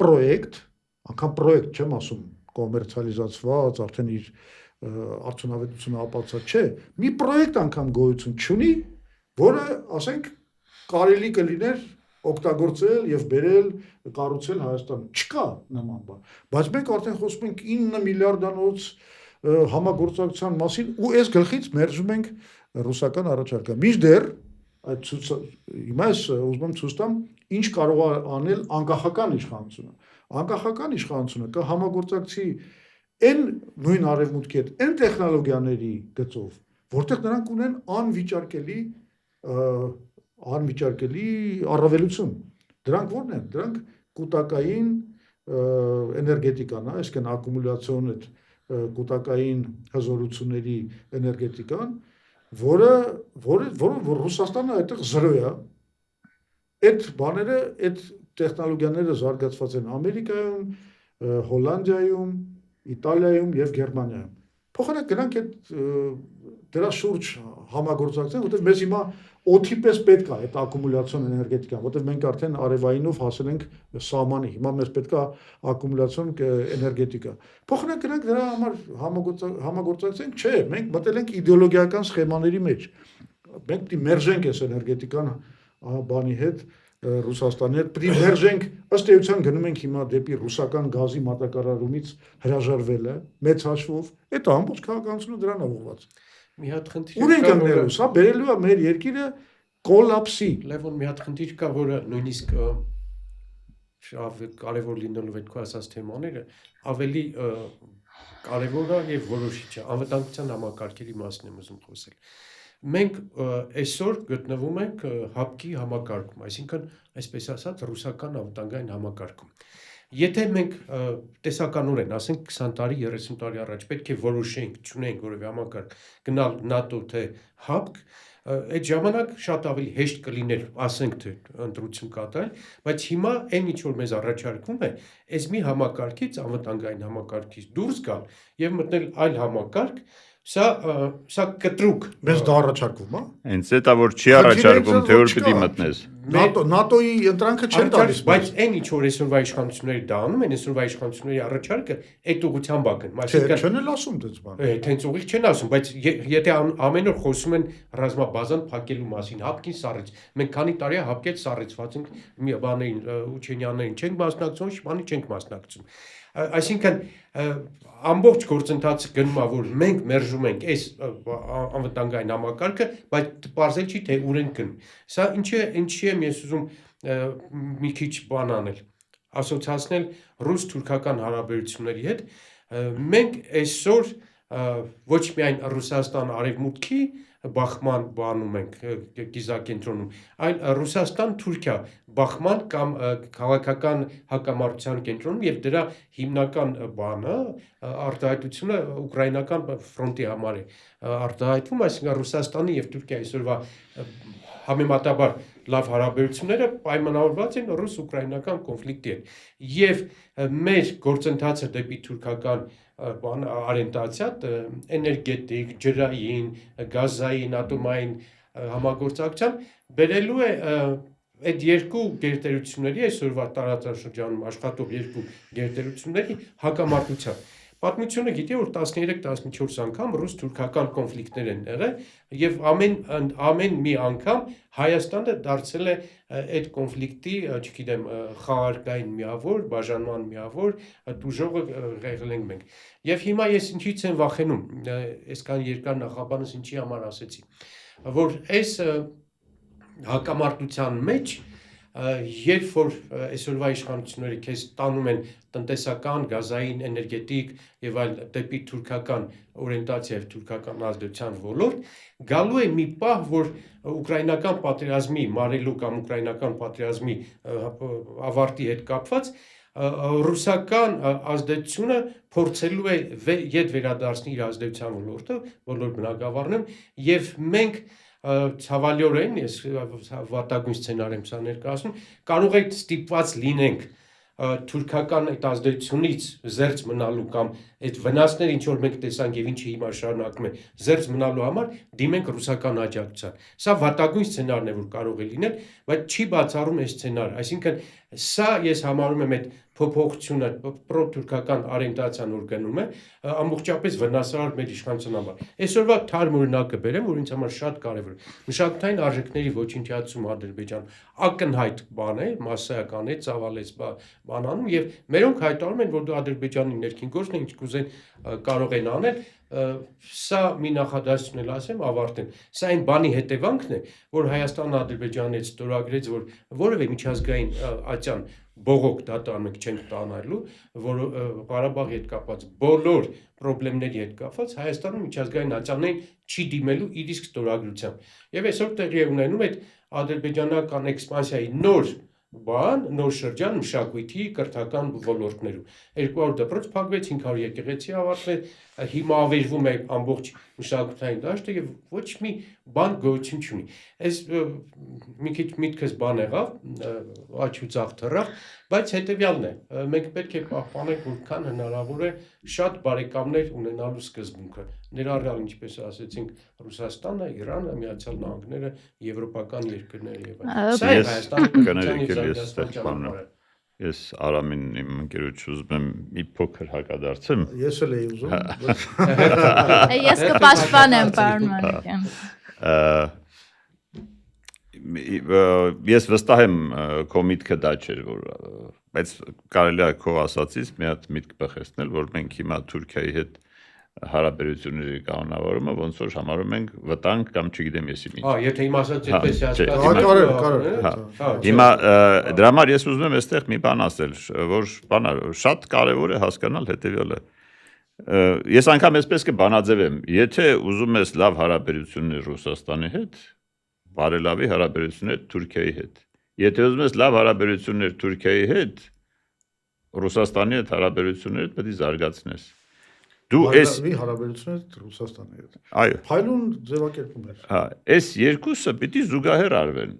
պրոյեկտ, անգամ պրոյեկտ չեմ ասում, կոմերցիալիզացված, արդեն իր արդյունավետությունը ապացուցած չէ, մի պրոյեկտ անգամ գոյություն չունի, որը, ասենք, կարելի կլիներ օգտագործել եւ բերել կառուցել Հայաստանում։ Չկա նման բան։ Բայց մենք արդեն խոսում ենք 9 միլիարդանոց համագործակցության մասին ու այս գլխից մերժում ենք ռուսական առաջարկը։ Մինչդեռ այդ հիմա ուզում եմ ցույց տամ ինչ կարող է անել անկախական իշխանությունը։ Անկախական իշխանությունը կհամագործակցի այն նույն արևմուտքի հետ, այն տեխնոլոգիաների գծով, որտեղ նրանք ունեն անվիճարկելի առավելություն։ Դրանք ո՞րն են։ Դրանք կուտակային էներգետիկան է, այսինքն ակումուլյացիոն այդ կուտակային հզորությունների էներգետիկան, որը Ռուսաստանը այդտեղ 0 է։ Այդ բաները, այդ տեխնոլոգիաները զարգացված են Ամերիկայում, Հոլանդիայում, Իտալիայում եւ Գերմանիայում։ Փոխանակ գնանք այդ դրա շուրջ համագործակցենք, որտեղ մեզ հիմա օդի պես պետք է այդ ակումուլյացիոն էներգետիկան, որտեղ մենք արդեն արևայինով հասել ենք սահմանի, հիմա մեզ պետք է ակումուլյացիոն էներգետիկա։ Փոխանակ գնանք դրա համար համագործակցենք, չէ, մենք մտել ենք իդեոլոգիական սխեմաների մեջ։ Մենք պետք է մերժենք այս էներգետիկան բանի հետ, Ռուսաստանի հետ, պետք է մերժենք, ըստ էության գնում ենք հիմա դեպի ռուսական գազի մատակարարումից հրաժարվելը, մեծ հաշվով, այդ ամբողջ քաղաքականությունը դրան է ուղղված։ Մի հատ խնդիր Ուր ենք ընկնելու, սա բերելու է մեր երկիրը կոլապսի։ Լևոն, մի հատ խնդիր կա, որը նույնիսկ կարևոր լինելով այդ քո ասած թեմաները, ավելի կարևոր է եւ որոշիչ է, անվտանգության համակարգերի մասին եմ ուզում խոսել։ Մենք այսօր գտնվում ենք ՀԱՊԿ-ի համակարգում, այսինքն այսպես ասած ռուսական անվտանգային համակարգում։ Եթե մենք տեսականորեն, ասենք 20 տարի, 30 տարի առաջ պետք է որոշենք, չունենք որևէ համակարգ գնալ ՆԱՏՕ թե ՀԱՊԿ, այդ ժամանակ շատ ավելի հեշտ կլիներ, ասենք թե ընտրություն կատարել, բայց հիմա այն ինչ որ մեզ առաջարկվում է, այս մի համակարգից, անվտանգային համակարգից դուրս գալ եւ մտնել այլ համակարգ, սա կտրուկ Մեզ դա առաջարկվում, հա։ Հենց դա որ չի առաջարկում, թե որ պիտի մտնես։ ՆԱՏՕ-ի ընտրանքը չեն տալիս, բայց այն ինչ որ այսօրվա իշխանությունները դա անում են, այսօրվա իշխանությունների առաջարկը այդ ուղղությամբ ա գնում, չեն էլ ասում դες բան։ Հենց ուղիղ չեն ասում, բայց եթե ամեն օր խոսում են ռազմաբազան փակելու մասին, հապկին սառեց, մենք քանի տարի է հապկել սառեցված ենք մի բաներին, Ուչենյաններին չենք մասնակցում, շփանի չենք մասնակցում։ Այսինքն ամբողջ գործընթացը գնում է, որ մենք մերժում ենք այս անվտանգային համակարգը, բայց պարզել չի թե ուր են գնում։ Սա ինչի եմ ես ուզում մի քիչ բան անել, ասոցացնել ռուս-թուրքական հարաբերությունների հետ։ Մենք այսօր ոչ միայն Ռուսաստան արևմուտքի բախման բանում ենք գիզակենտրոնում, այլ Ռուսաստան-Թուրքիա բախման կամ քաղաքական հակամարտության կենտրոնում եւ դրա հիմնական բանը արտահայտությունը ուկրաինական ֆրոնտի համար է արտահայտվում, այսինքն Ռուսաստանի եւ Թուրքիայի այսօրվա համեմատաբար լավ հարաբերությունները պայմանավորված են ռուս-ուկրաինական կոնֆլիկտի հետ եւ մեր գործընթացը դեպի թուրքական օրենտացիա էներգետիկ, ջրային, գազային, ատոմային համագործակցությամբ բերելու է այդ երկու գերտերությունների այսօրվա տարածաշրջանում աշխատող երկու գերտերությունների հակամարտության։ Պատմությունը գիտի որ 13-14 անգամ ռուս-թուրքական կոնֆլիկտներ են եղել եւ ամեն մի անգամ Հայաստանը դարձել է այդ կոնֆլիկտի, չգիտեմ, խաղարկային միավոր, բաժանման միավոր, դուժողը եղել ենք մենք։ Եվ հիմա ես ինչից եմ վախենում, այսքան երկար նախաբանս ինչի համար ասեցի, որ այս հակամարտության մեջ երբ որ այսօրվա իշխանությունները քեզ տանում են տնտեսական, գազային, էներգետիկ եւ այլ դեպի թուրքական օրենտացիա եւ թուրքական ազդեցության ոլորտ, գալու է մի պահ, որ ուկրաինական պատերազմի մարելու կամ ուկրաինական պատերազմի ավարտի հետ կապված ռուսական ազդեցությունը փորձելու է ետ վերադարձնել իր ազդեցության ոլորտը, բոլոր բնակավարներում եւ մենք ցավալիորեն ես վատագույն սցենար եմ սա ներկայացնում, կարող է ստիպված լինենք թուրքական այդ ազդեցությունից զերծ մնալու կամ այդ վնասները ինչ որ մենք տեսանք եւ ինչը հիմա շարունակում է զերծ մնալու համար դիմենք ռուսական աջակցության։ Սա վատագույն սցենարն է որ կարող է լինել, բայց չի բացառում այս սցենարը, այսինքն սա ես համարում եմ այդ փոփոխությունը պրոթուրքական օրենտացիան որ գնում է ամբողջապես վնասարար մեր իշխանության համար։ Այսօրվա թարմ օրինակը բերեմ, որ ինձ համար շատ կարևոր է։ Մշակութային արժեքների ոչնչացում Ադրբեջան ակնհայտ բան է, մասսայական է, ծավալեց բանանում եւ մերոնք հայտարարում են, որ Ադրբեջանի ներքին գործն է, ինչ կուզեն կարող են անել, սա մի նախադասություն էլ ասեմ, ավարտեմ։ Սա այն բանի հետևանքն է, որ Հայաստանը Ադրբեջանի հետ ստորագրեց, որ որևէ միջազգային ատյան բողոք դատարանք չենք տանալու, որ Ղարաբաղի հետ կապված բոլոր խնդիրների հետ կապված Հայաստանը միջազգային ատյաններին չի դիմելու իր իսկ ստորագրությամբ։ Եվ այսօր տեղի է ունենում այդ ադրբեջանական էքսպանսիայի նոր շրջան մշակույթի կրթական ոլորտներում 200 դպրոց փակվեց, 500 եկեղեցի ավարտվեց, հիմա ավերվում է ամբողջ մշակութային դաշտը եւ ոչ մի բան գոյություն չունի։ Այս մի քիչ միտքս բան եղավ, աչ ու ցախ թռավ, բայց հետեւյալն է, մենք պետք է պահպանենք որքան հնարավոր է շատ բարեկամներ ունենալու սկզբունքը, ներառյալ ինչպես ասեցինք Ռուսաստանը, Իրանը, Միացյալ Նահանգները, եվրոպական երկրները եւ այլն։ Ես Արամին իմ ընկերոջ ուզում եմ մի փոքր հակադարձեմ։ Ես էլ էի ուզում։ Ես կպաշտպանեմ, պարոն Մանուկյան։ Ես վստահ եմ քո միտքը դա չէր, որ բայց կարելի է քո ասածից մի հատ միտք բխեցնել, որ մենք հիմա Թուրքիայի հետ հարաբերությունների կանոնավորումը ոնց որ համարում ենք վտանգ կամ չգիտեմ եսի մի։ Եթե իմ ասած այդպես է հասկացել։ Հիմա դրա համար ես ուզում եմ այստեղ մի բան ասել, որ բանը շատ կարևոր է հասկանալ հետեւյալը։ Ես անգամ այսպես կբանաձևեմ, եթե ուզում ես լավ հարաբերություններ Ռուսաստանի հետ, բարելավի հարաբերություններ Թուրքիայի հետ։ Եթե ուզում ես լավ հարաբերություններ Թուրքիայի հետ, Ռուսաստանի հետ հարաբերությունները պետք է զարգացնես։ Դու այս հարաբերությունները Ռուսաստանի հետ։ այո, Փայլուն ձևակերպում էր։ հա, այս երկուսը պետք է զուգահեռ արվեն։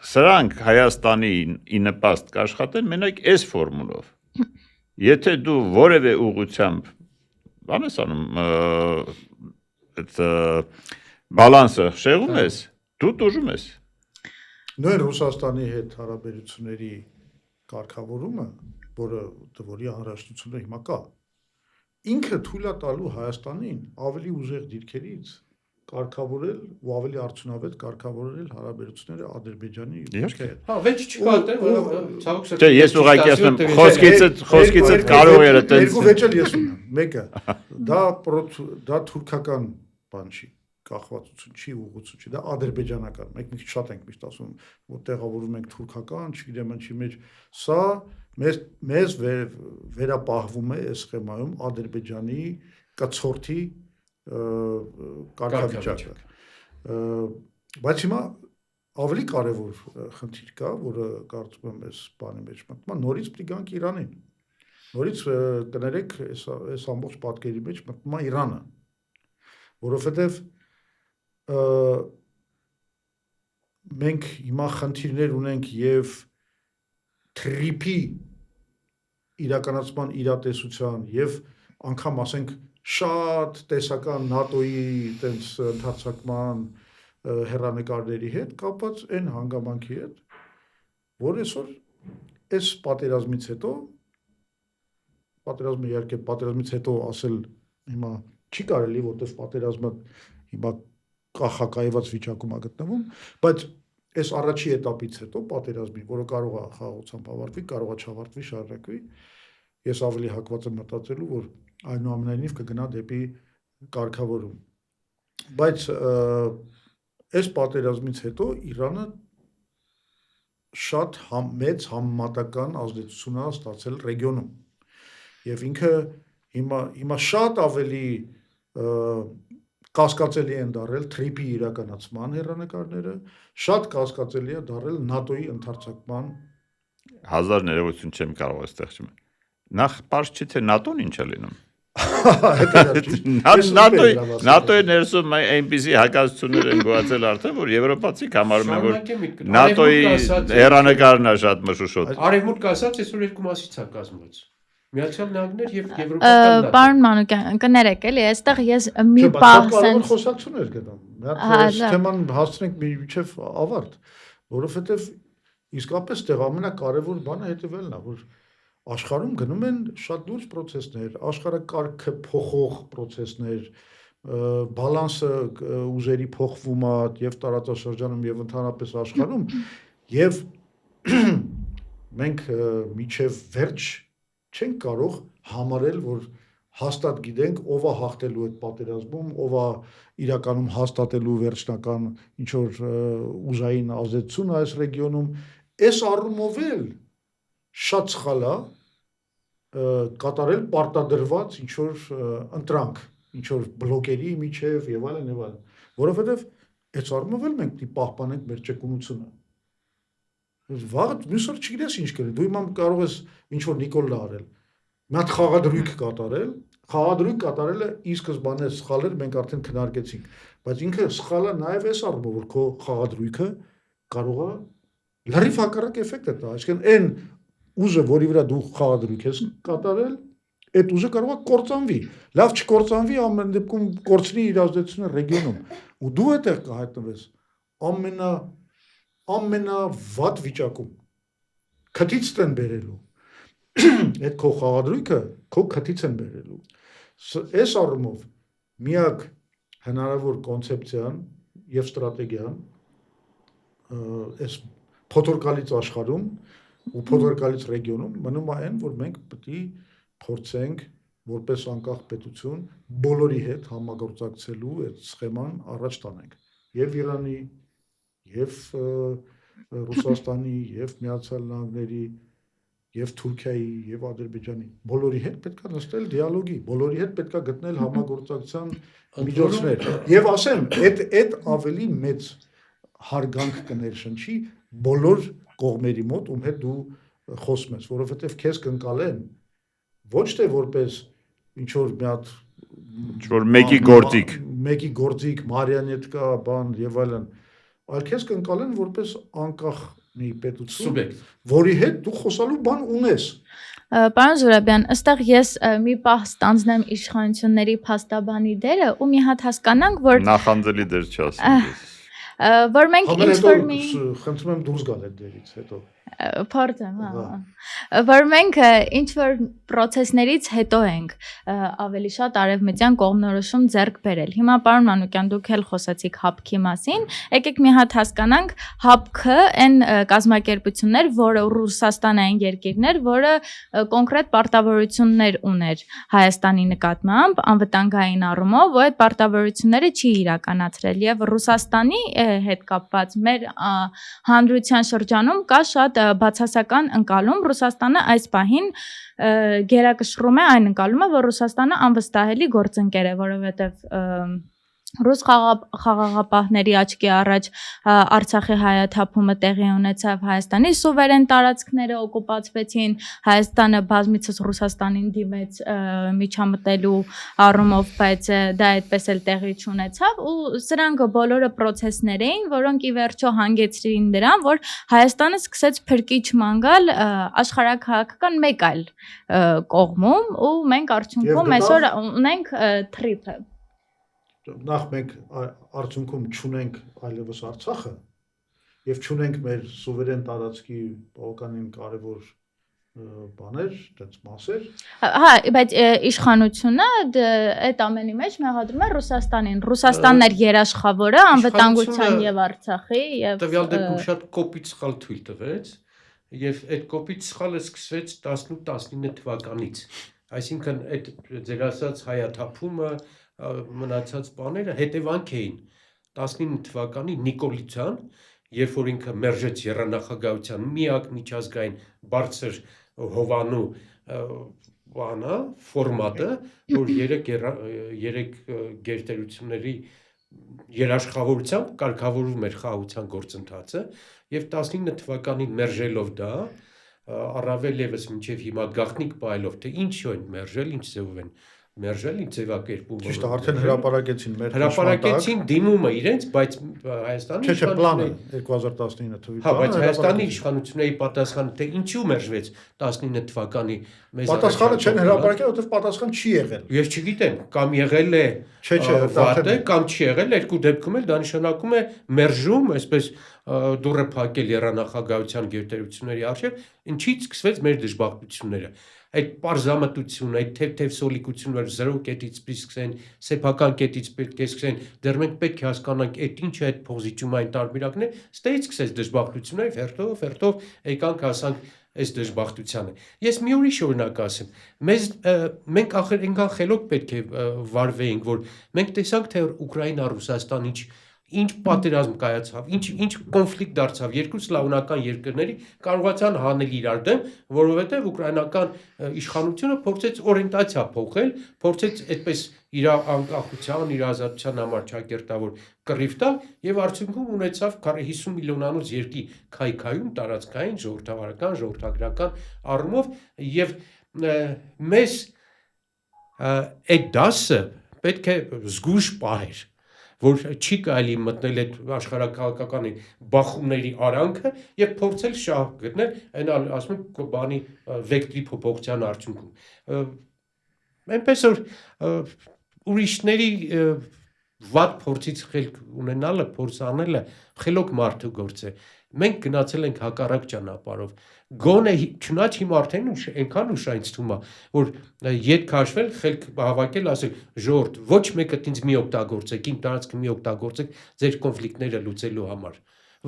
Սրանք Հայաստանին ի նպաստ կաշխատեն մենակ այս ֆորմուլով։ Եթե դու որևէ ուղղությամբ բան ես անում, այդ բալանսը շեղում ես, դու տուժում ես։ Նույն Ռուսաստանի հետ հարաբերությունների կարգավորումը, որի անհրաժեշտությունը հիմա կա, ինքը թույլ է տալու Հայաստանին ավելի ուժեղ դիրքերից կարգավորել ու ավելի արդյունավետ կարգավորել հարաբերությունները Ադրբեջանի հետ։ Հա, վեճ չկա այդտեղ, ցավոք Չէ, ես ուղղակի ասում եմ, խոսքիցդ կարող էր այդպես։ Երկու վեճ էլ ես ունեմ։ Մեկը դա թուրքական բան չի, կախվածություն չի, ուղղություն չի, դա ադրբեջանական։ Մենք մի քիչ շատ ենք միշտ ասում, որ տեղավորում ենք թուրքական, չգիտեմ ինչի մեջ, սա մեզ վերապահվում է այս սխեմայում Ադրբեջանի կցորդի կարգավիճակը։ Բայց հիմա ավելի կարևոր խնդիր կա, որը կարծում եմ այս բանի մեջ մտնում, նորից պետք է գանք Իրանին։ Նորից կներեք այս ամբողջ պատկերի մեջ մտնում է Իրանը, որովհետև մենք հիմա խնդիրներ ունենք եւ թրիփի իրականացման իրատեսության եւ անգամ ասենք շատ տեսական ՆԱՏՕ-ի այդպես ընդհանրացման հեռանկարների հետ կապված այն հանգամանքի հետ, որ այսօր այս պատերազմից հետո պատերազմից հետո ասել հիմա չի կարելի, որտեղ պատերազմը հիմա կախակայված վիճակում է գտնվում, բայց այս առաջի этаպից հետո պատերազմի, որը կարող է խաղաղությամբ ավարտվի, կարող է չավարտվի, շարունակվի, ես ավելի հակված եմ մտածելու, որ այնուամենայնիվ կգնա դեպի կարգավորում։ Բայց այս պատերազմից հետո Իրանը շատ մեծ համեմատական ազդեցություն է ստացել ռեգիոնում։ Եվ ինքը հիմա շատ ավելի կասկածելի են դարել թրիփի իրականացման հեռանկարները, շատ կասկածելի է դարել ՆԱՏՕ-ի ընդարձակման։ Հազար ներողություն չեմ կարող այստեղ չեմ։ Նախ պարզ չի թե ՆԱՏՕ-ն ինչ է լինում։ ՆԱՏՕ-ի ներսում այնպիսի հակասություններ են գոյացել արդեն, որ եվրոպացիք համարում են, որ ՆԱՏՕ-ի հեռանկարն է շատ մշուշոտ։ Արևմուտք ասած այսօր երկու մասից է կազմված։ Միացյալ Նահանգներ եւ Եվրոպական ՆԱՏՕ։ Պարոն Մանուկյան, կներեք էլի, այստեղ ես մի պահ սենց խոսակցություններ գտամ։ Մենք թեման հասցնենք միջև ավարտ, որովհետեւ իսկապես դեռ ամենակարևոր բանը հետեւելն է, որ աշխարհում գնում են շատ լուրջ process-ներ, աշխարհակարգը փոխող process-ներ, բալանսը ուժերի փոխվում է եւ տարածաշրջանում եւ ընդհանրապես աշխարհում եւ մենք միջև վերջ չենք կարող համարել, որ հաստատ գիտենք ով է հաղթելու այդ պատերազմում, ով է իրականում հաստատելու վերջնական ինչ որ ուժային ազդեցություն այս ռեգիոնում, այս առումով էլ շատ սխալ է կատարել պարտադրված ինչ որ ընտրանք, ինչ որ բլոկերի միջև եւ այլն, որովհետեւ այս առումով էլ մենք դի պահպանենք մեր ճկունությունը։ Վաղ մյուսը չգիտես ինչ կլինի, դու հիմա կարող ես ինչ որ Նիկոլը արել, մի հատ խաղադրույք կատարել, խաղադրույք կատարելը ի սկզբանե սխալ էր, մենք արդեն քննարկեցինք, բայց ինքը սխալ է նաեւ այս առումով, որ քո խաղադրույքը կարող է լրիվ հակառակ էֆեկտ տա, այսինքն այն ուժը, որի վրա դու խաղադրույք ես կատարել, այդ ուժը կարող է կործանվի, լավ չկործանվի, ամեն դեպքում կորցնի իր ազդեցությունը ռեգիոնում, ու դու այդտեղ կհայտնվես ամենավատ վիճակում, քթից են բերելու, այդ քո խաղադրույքը քո քթից են բերելու, այս առումով միակ հնարավոր կոնցեպցիան եւ ստրատեգիան այս փոթորկալից աշխարհում ու փոթորկալից ռեգիոնում մնում է այն, որ մենք պետք է փորձենք որպես անկախ պետություն բոլորի հետ համագործակցելու այդ սխեման առաջ տանենք եւ Իրանի եւ Ռուսաստանի եւ Միացյալ Նահանգների եւ Թուրքիայի եւ Ադրբեջանի բոլորի հետ պետք է նստել դիալոգի, բոլորի հետ պետք է գտնել համագործակցության միջոցներ եւ ասեմ, այդ ավելի մեծ հարգանք կներշնչի բոլոր կողմերի մոտ, ում հետ դու խոսում ես, որովհետև քեզ կընկալեն ոչ թե որպես ինչ որ մի հատ Ինչ-որ մեկի գործիք։ մեկի գործիք, մարիոնետկա, բան եւ այլն, այլ քեզ կընկալեն որպես անկախ մի պետություն, Սուբյեկտ։ որի հետ դու խոսալու բան ունես։ Պարոն Զուրաբյան, ըստեղ ես մի պահ ստանձնեմ իշխանությունների փաստաբանի դերը ու մի հատ հասկանանք, որ Նախանձելի դեր չասեմ ես։ որ մենք Համեն ինչ հետո որ մի խնդրում եմ դուրս գալ այդ դերից հետո։ փորձեմ, որ մենք ինչ որ process-ներից հետո ենք ավելի շատ արևմտյան կողմնորոշում ձեռք բերել։ Հիմա պարոն Մանուկյան, դուք էլ խոսացիք հապքի մասին, եկեք մի հատ հասկանանք հապքը այն կազմակերպություններ, որը Ռուսաստանային երկիրներ, որը կոնկրետ պարտավորություններ ուներ Հայաստանի նկատմամբ անվտանգային առումով, ու այդ պարտավորությունները չի իրականացրել եւ Ռուսաստանի հետ կապված մեր հանրության շրջանում կա շատ բացասական ընկալում Ռուսաստանը այս պահին գերակշռում է այն ընկալումը, որ Ռուսաստանը անվստահելի գործընկեր է, որովհետև ռուս խաղաղապահների աչքի առաջ Արցախի հայաթափումը տեղի ունեցավ, Հայաստանի սուվերեն տարածքները օկուպացվեցին, Հայաստանը բազմիցս Ռուսաստանին դիմեց միջամտելու առումով, բայց դա այդպես էլ տեղի չունեցավ ու սրանք բոլորը process-ներ էին, որոնք ի վերջո հանգեցրին դրան, որ Հայաստանը սկսեց փրկիչ ման գալ աշխարհաքաղաքական մեկ այլ կողմում ու մենք արդյունքում այսօր ունենք թրիփը Նախ մենք արդյունքում չունենք այլևս Արցախը եւ չունենք մեր սուվերեն տարածքի բավականին կարեւոր բաներ, դից մասեր։ Հա, բայց իշխանությունը այդ ամենի մեջ մեղադրում է Ռուսաստանին։ Ռուսաստանն էր երաշխավորը անվտանգության եւ Արցախի եւ տվյալ դեպքում շատ կոպիտ սխալ թույլ տվեց եւ այդ կոպիտ սխալը սկսվեց 18-19 թվականից։ Այսինքն այդ ձեր ասած հայաթափումը մնացած բաները հետևանք էին 19 թվականի Նիկոլիցյան, երբ որ ինքը մերժեց եռանախագահության միակ միջազգային բարձր հովանու բանը, ֆորմատը, որ երեք գերտերությունների երաշխավորությամբ կարգավորում էր խաղաղության գործընթացը եւ 19 թվականին մերժելով դա առավել եւս մինչեւ հիմա գաղտնիք պահելով թե ինչու են մերժել, ինչ ձևով են մերժել, ինչ ձևակերպում։ Ճիշտ է, արդեն հրապարակեցին մեր հրապարակեցին դիմումը իրենց, բայց Հայաստանի Չէ, պլանը 2019 թվականին։ Հա, բայց Հայաստանի իշխանությունների պատասխանը թե ինչու մերժվեց 19 թվականի մեզ Պատասխանը չեն հրապարակել, որովհետև պատասխան չի եղել։ Ես չգիտեմ, կամ եղել է վատը, կամ չի եղել, երկու դեպքում էլ դա նշանակում է մերժում, այսպես դուրը փակել եռանախագահության գերտերությունների առջև, ինչից սկսվեց մեր դժբախտությունները։ Այդ պարզամտությունը, այդ թեթև սոլիկությունները 0 կետից պիտի սկսեն, սեփական կետից պետք է սկսեն, դեռ մենք պետք է հասկանանք այդ ինչ է այդ փոզիչումային տարբերակն է, ստեից սկսեց դժբախտությունները, հերթով եկանք հասանք այս դժբախտությանը։ Ես մի ուրիշ օրինակ ասեմ, մենք այնքան խելոք պետք է վարվեինք, որ մենք տեսանք թե Ուկրաինա, Ռուսաստան ինչ պատերազմ կայացավ, ինչ կոնֆլիկտ դարձավ երկու սլավոնական երկրների կարողացան հանել իրար դեմ, որովհետև ուկրաինական իշխանությունը փորձեց օրիենտացիա փոխել, փորձեց այդպես իր անկախության, իր ազատության համար ճակերտավոր կռիվ տալ եւ արդյունքում ունեցավ 50 միլիոնանոց երկի քայքայում տարածքային, ժողովրդավարական, ժողովրդագրական առումով եւ մեզ այդ դասը պետք է զգուշ պահեր որ չի կարելի մտնել այդ աշխարհաքաղաքական բախումների արանքը եւ փորձել շահ գտնել այն ասում եմ բանի վեկտորի փոփոխության արդյունքում այնպես որ ուրիշների վատ փորձից խելք ունենալը փորձ անելը խելոք մարդու գործ է մենք գնացել ենք հակառակ ճանապարհով գոնե չնայած հիմա արդեն այնքան ուշ ինձ թվում է որ ետ քաշվել խելք հավաքել ասել ժողովուրդ ոչ մեկը ինձ մի օգտագործեք իմ տարածքը մի օգտագործեք ձեր կոնֆլիկտները լուծելու համար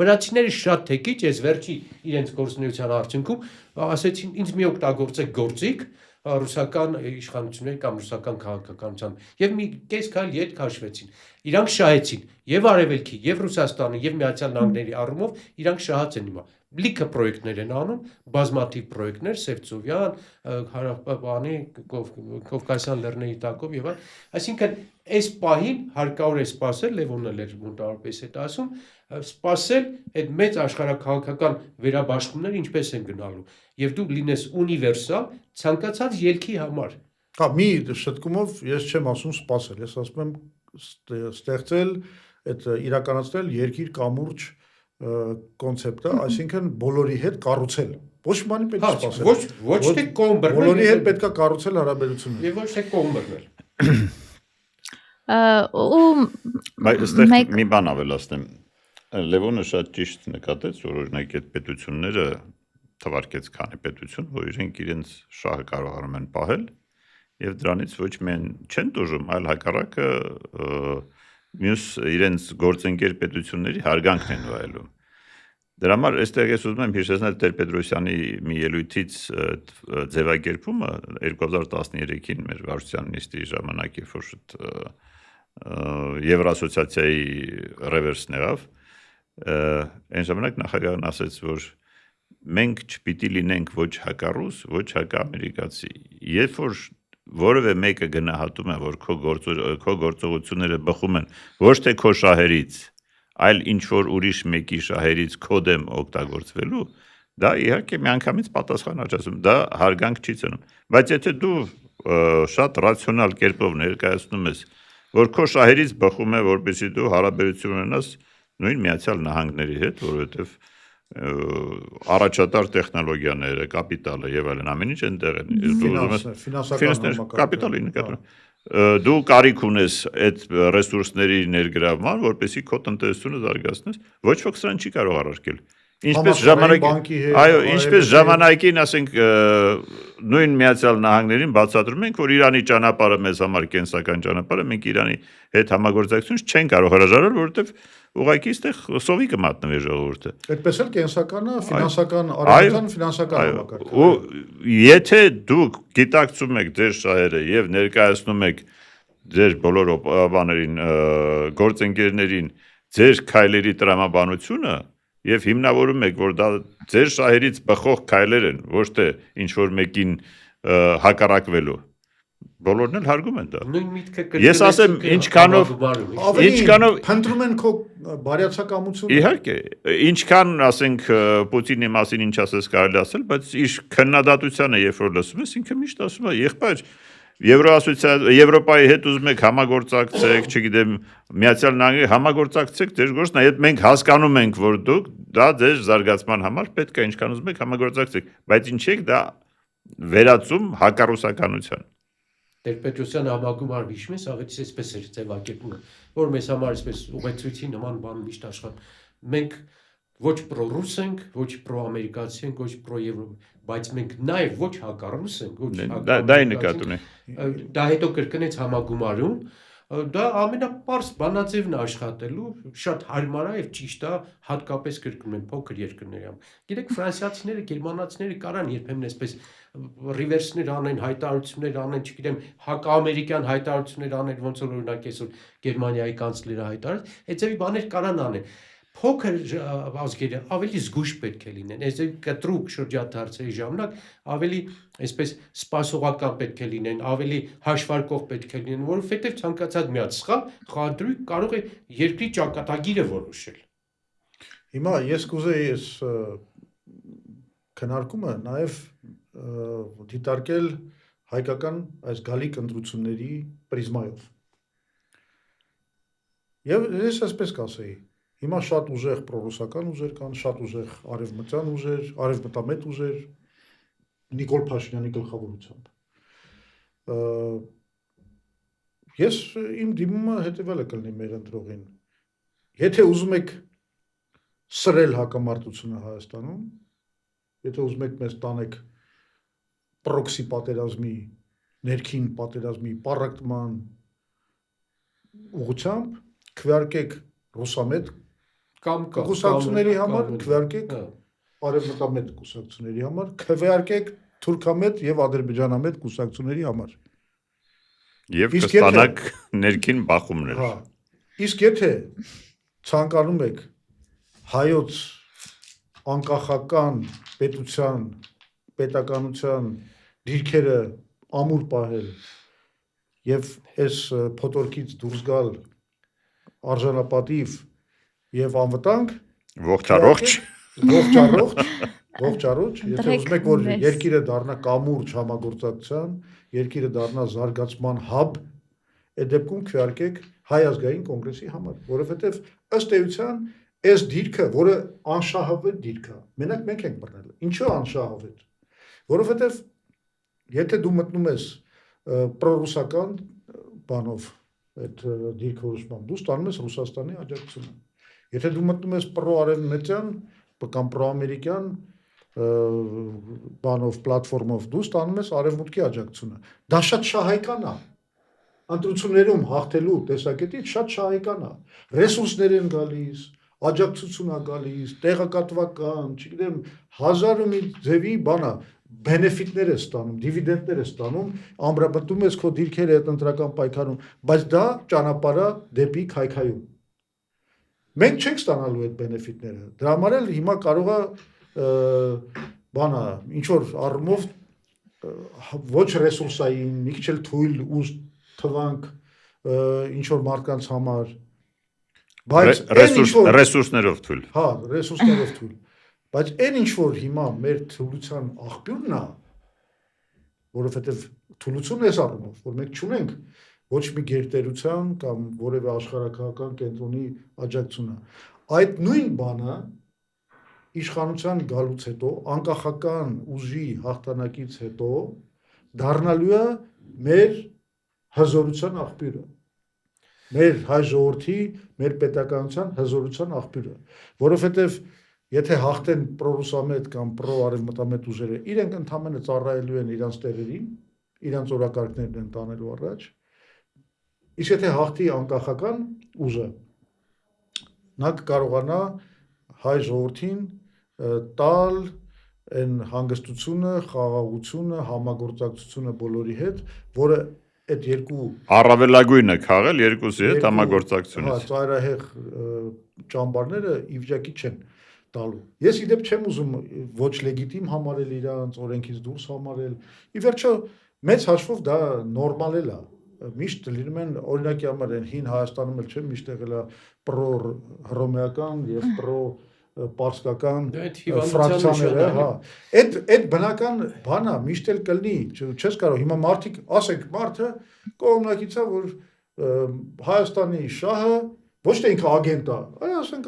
վրացիները շատ թեկիչ ես վերջի իրենց գործունեության արդյունքում ասեցին ինձ մի օգտագործեք գործիք ռուսական իշխանությունների կամ ռուսական քաղաքականությամբ եւ մի կես քայլ ետ քաշվեցին իրանք շահեցին եւ արևելքի եւ Ռուսաստանի եւ Միացյալ Նահանգների առումով իրանք շահած են հիմա լիքը պրոյեկտներ են անում, բազմաթիվ պրոյեկտներ, Սևծովյան, Հարավպանի, Կովկասյան լեռների տակով եւ այլն, այսինքն այս պահին հարկավոր է սպասել, Լևոնն էլ էր մոտավորապես այդ ասում, սպասել այդ մեծ աշխարհաքաղաքական վերաբաշխումները ինչպես են գնալու եւ դու լինես ունիվերսալ ցանկացած ելքի համար։ Հա, մի շտկումով ես չեմ ասում սպասել, ես ասում եմ ստեղծել, այդ իրականացնել երկիր կամուրջ կոնցեպտը, այսինքն բոլորի հետ կառուցել։ Ոչ մի պետք է սպասել։ Ոչ թե կողմ բռնել։ Բոլորի հետ պետք է կառուցել հարաբերություններ։ Եվ ոչ թե կողմ բռնել։ Բայց այստեղ մի բան ավելացնեմ։ Լևոնը շատ ճիշտ նկատեց, որ օրինակ այդ պետությունները թվարկեց քանի պետություն, որ իրենց շահը կարողանում են պահել եւ դրանից ոչ միայն չեն դժում, այլ հակառակը մյուս իրենց գործընկեր պետությունների հարգանքն են վայելում։ Դրա համար այստեղ ես ուզում եմ հիշեցնել Տեր-Պետրոսյանի մի ելույթից ձևակերպումը 2013-ին մեր վարչության նիստի ժամանակ, երբ որ Եվրասոցիացիայի ռևերսն եղավ, այն ժամանակ նախագահն ասաց, որ մենք չպիտի լինենք ոչ հակառուս, ոչ հակաամերիկացի։ Երբ որ որևէ մեկը գնահատում է, որ քո գործողությունները բխում են ոչ թե քո շահերից, այլ ինչ որ ուրիշ մեկի շահերից քո դեմ օգտագործվելու, դա իհարկե միանգամից պատասխան աճացում, դա հարգանք չի ծնում։ Բայց եթե դու շատ ռացիոնալ կերպով ներկայացնում ես, որ քո շահերից բխում է, որպեսզի դու հարաբերություն ունենաս նույն Միացյալ Նահանգների հետ, որովհետև առաջատար տեխնոլոգիաները, կապիտալը եւ այլն ամեն ինչ այնտեղ են։ Ֆինանսական կապիտալի նկատմամբ։ Դու կարիք ունես այդ ռեսուրսների ներգրավման, որպեսզի քո տնտեսությունը զարգացնես, ոչ ոք սրան չի կարող առարկել։ Ինչպես ժամանակին, ասենք, նույն Միացյալ Նահանգներին բացատրում ենք, որ Իրանի ճանապարհը մեզ համար կենսական ճանապարհ է, մենք Իրանի հետ համագործակցություն չենք կարող հրաժարվել, որովհետև ուղղակի այստեղ սովի կմատնվի ժողովուրդը։ Այդպես էլ կենսականը, ֆինանսական արժան, ֆինանսական համակարգը։ Ու եթե դուք գիտակցում եք ձեր շահերը եւ ներկայացնում եք ձեր բոլոր բաներին, գործընկերներին ձեր քայլերի տրամաբանությունը եւ հիմնավորում եք, որ դա ձեր շահերից բխող քայլեր են, ոչ թե ինչ որ մեկին հակառակվելու։ Բոլորն էլ հարգում են դա։ Նույն միտքը Ես ասեմ, ինչքանով փնտրում են քո բարյացակամությունը։ Իհարկե, ինչքան, ասենք, Պուտինի մասին ինչ ասես կարելի ասել, բայց իր քննադատությանը երբ որ լսում ես, ինքը միշտ ասում է, եղբայր, Եվրոպայի հետ ուզում եք համագործակցեք, չգիտեմ, Միացյալ Նահանգների համագործակցեք ձեր գործն, այդ մենք հասկանում ենք, որ դուք դա ձեր զարգացման համար պետք է ինչքան ուզում եք համագործակցեք, բայց ինչ եք դա վերածում հակառուսականության։ Տեր-Պետրոսյանը համագումար հիշում ես, աղետից այսպես էր ձևակերպումը, որ մեզ համար այսպես ուղեցույցի նման բան միշտ աշխատում։ Մենք ոչ պրոռուս ենք, ոչ պրոամերիկացի ենք, ոչ պրոեվրոպա, բայց մենք նաև ոչ հակառուս ենք, ոչ դա ի նկատի ունի։ Դա հետո կրկնեց համագումարում, դա ամենապարզ բանաձևն է աշխատելու, շատ հարմար է եւ ճիշտ է, հատկապես կրկնում են փոքր երկրների համար։ Գիտեք, ֆրանսիացիները, գերմանացիները կարան երբեմն այսպես ռիվերսներ անեն, հայտարարություններ անեն, չգիտեմ, հակաամերիկյան հայտարարություններ անեն, ոնց որ օրինակ այսօր Գերմանիայի կանցլերը հայտարարեց, այդպիսի բաներ կարան անեն։ Փոքր ազգերը ավելի զգույշ պետք է լինեն, այս կտրուկ շրջադարձերի ժամանակ ավելի այսպես սպասողական պետք է լինեն, ավելի հաշվարկող պետք է լինեն, որովհետև ցանկացած մի հատ սխալ խադրույք կարող է երկրի ճակատագիրը որոշել։ Հիմա ես կուզեի այս քննարկումը նաև դիտարկել հայկական այս գալիք ընտրությունների պրիզմայով։ Եվ ես այսպես կասեի, հիմա շատ ուժեղ պրոռուսական ուժեր կան, շատ ուժեղ արևմտյան ուժեր, արևմտամետ ուժեր, Նիկոլ Փաշինյանի գլխավորությամբ։ Ես իմ դիմումը հետևյալը կլինի մեր ընտրողին։ Եթե ուզում եք սրել հակամարտությունը Հայաստանում, եթե ուզում եք մեզ տանեք պրոքսի պատերազմի, ներքին պատերազմի պառակտման ուղղությամբ, քվեարկեք ռուսամետ կամ կուսակցությունների համար, քվեարկեք արևմտամետ կուսակցությունների համար, քվեարկեք թուրքամետ եւ ադրբեջանամետ կուսակցությունների համար։ Եվ կստանաք ներքին բախումներ։ Հա։ Իսկ եթե ցանկանում եք հայոց անկախական պետականության դիրքերը ամուր պահել եւ այս փոթորկից դուրս գալ արժանապատիվ եւ անվտանգ ողջ եթե ուզում եք որ երկիրը դառնա կամուրջ համագործակցության երկիրը դառնա զարգացման հաբ այդ դեպքում քվեարկեք հայ ազգային կոնգրեսի համար որովհետեւ ըստ էության այս դիրքը որը անշահավետ դիրք է մենակ մենք ենք բռնել ինչու անշահավետ որովհետեւ եթե դու մտնում ես պրոռուսական բանով այդ դիրքորոշմամբ դու ստանում ես Ռուսաստանի աջակցությունը եթե դու մտնում ես պրոարևմտյան կամ պրոամերիկյան բանով պլատֆորմով դու ստանում ես արևմուտքի աջակցությունը դա շատ շահայկան է ընտրություններում հաղթելու տեսակետից շատ շահայկան է ռեսուրսներ են գալիս աջակցություն է գալիս տեղեկատվական չգիտեմ հազար ու մի ձևի բան է բենեֆիտներ է ստանում, դիվիդենդներ է ստանում, ամրապնդում ես քո դիրքերը այդ ընտրական պայքարում, բայց դա ճանապարհ է դեպի քայքայում։ Մենք չենք ստանալու այդ բենեֆիտները։ Դրա համար էլ հիմա կարող է բանը ինչ որ առումով ոչ ռեսուրսային, մի քիչ էլ թույլ ու թվանք ինչ որ մարդկանց համար, բայց ռեսուրսներով թույլ։ Հա, ռեսուրսներով թույլ։ Բայց այն ինչ որ հիմա մեր թուլության աղբյուրն է, որովհետև թուլությունն է առումով, որ մենք չունենք ոչ մի գերտերության կամ որևէ աշխարհակահական կենտրոնի աջակցությունը։ Այդ նույն բանը իշխանության գալուց հետո, անկախական ուժի հաղթանակից հետո դառնալու է մեր հզորության աղբյուրը։ Մեր հայ ժողովրդի, մեր պետականության հզորության աղբյուրը, որովհետև Եթե հաղթեն պրոռուսամետ կամ պրոարևմտամետ ուժերը, իրենք ընդհանրապես ծառայելու են իրանց տերերին, իրանց օրակարգներն են տանելու առաջ։ Իսկ եթե հաղթի անկախական ուժը, նա կարողանա հայ ժողովրդին տալ այն հանգստությունը, խաղաղությունը, համագործակցությունը բոլորի հետ, որը այդ երկու առավելագույնը քաղել երկուսի հետ համագործակցությունից։ Հա, ծայրահեղ ճամբարները ի վիճակի չեն տալու։ Ես իդեպ չեմ ուզում ոչ լեգիտիմ համարել իրանց օրենքից դուրս համարել։ Ի վերջո մեծ հաշվով դա նորմալ է։ Միշտ լինում են օրինակի համար են հին Հայաստանում էլ չէ, միշտ եղել է պրո-հռոմեական եւ պարսկական ֆրակցիաները, հա։ Այդ բնական բան է, միշտ էլ կլինի, չես կարող հիմա մարդիկ, ասենք մարդը կողմնակից է, որ Հայաստանի շահը ոչ թե ինքը ագենտ է, այլ ասենք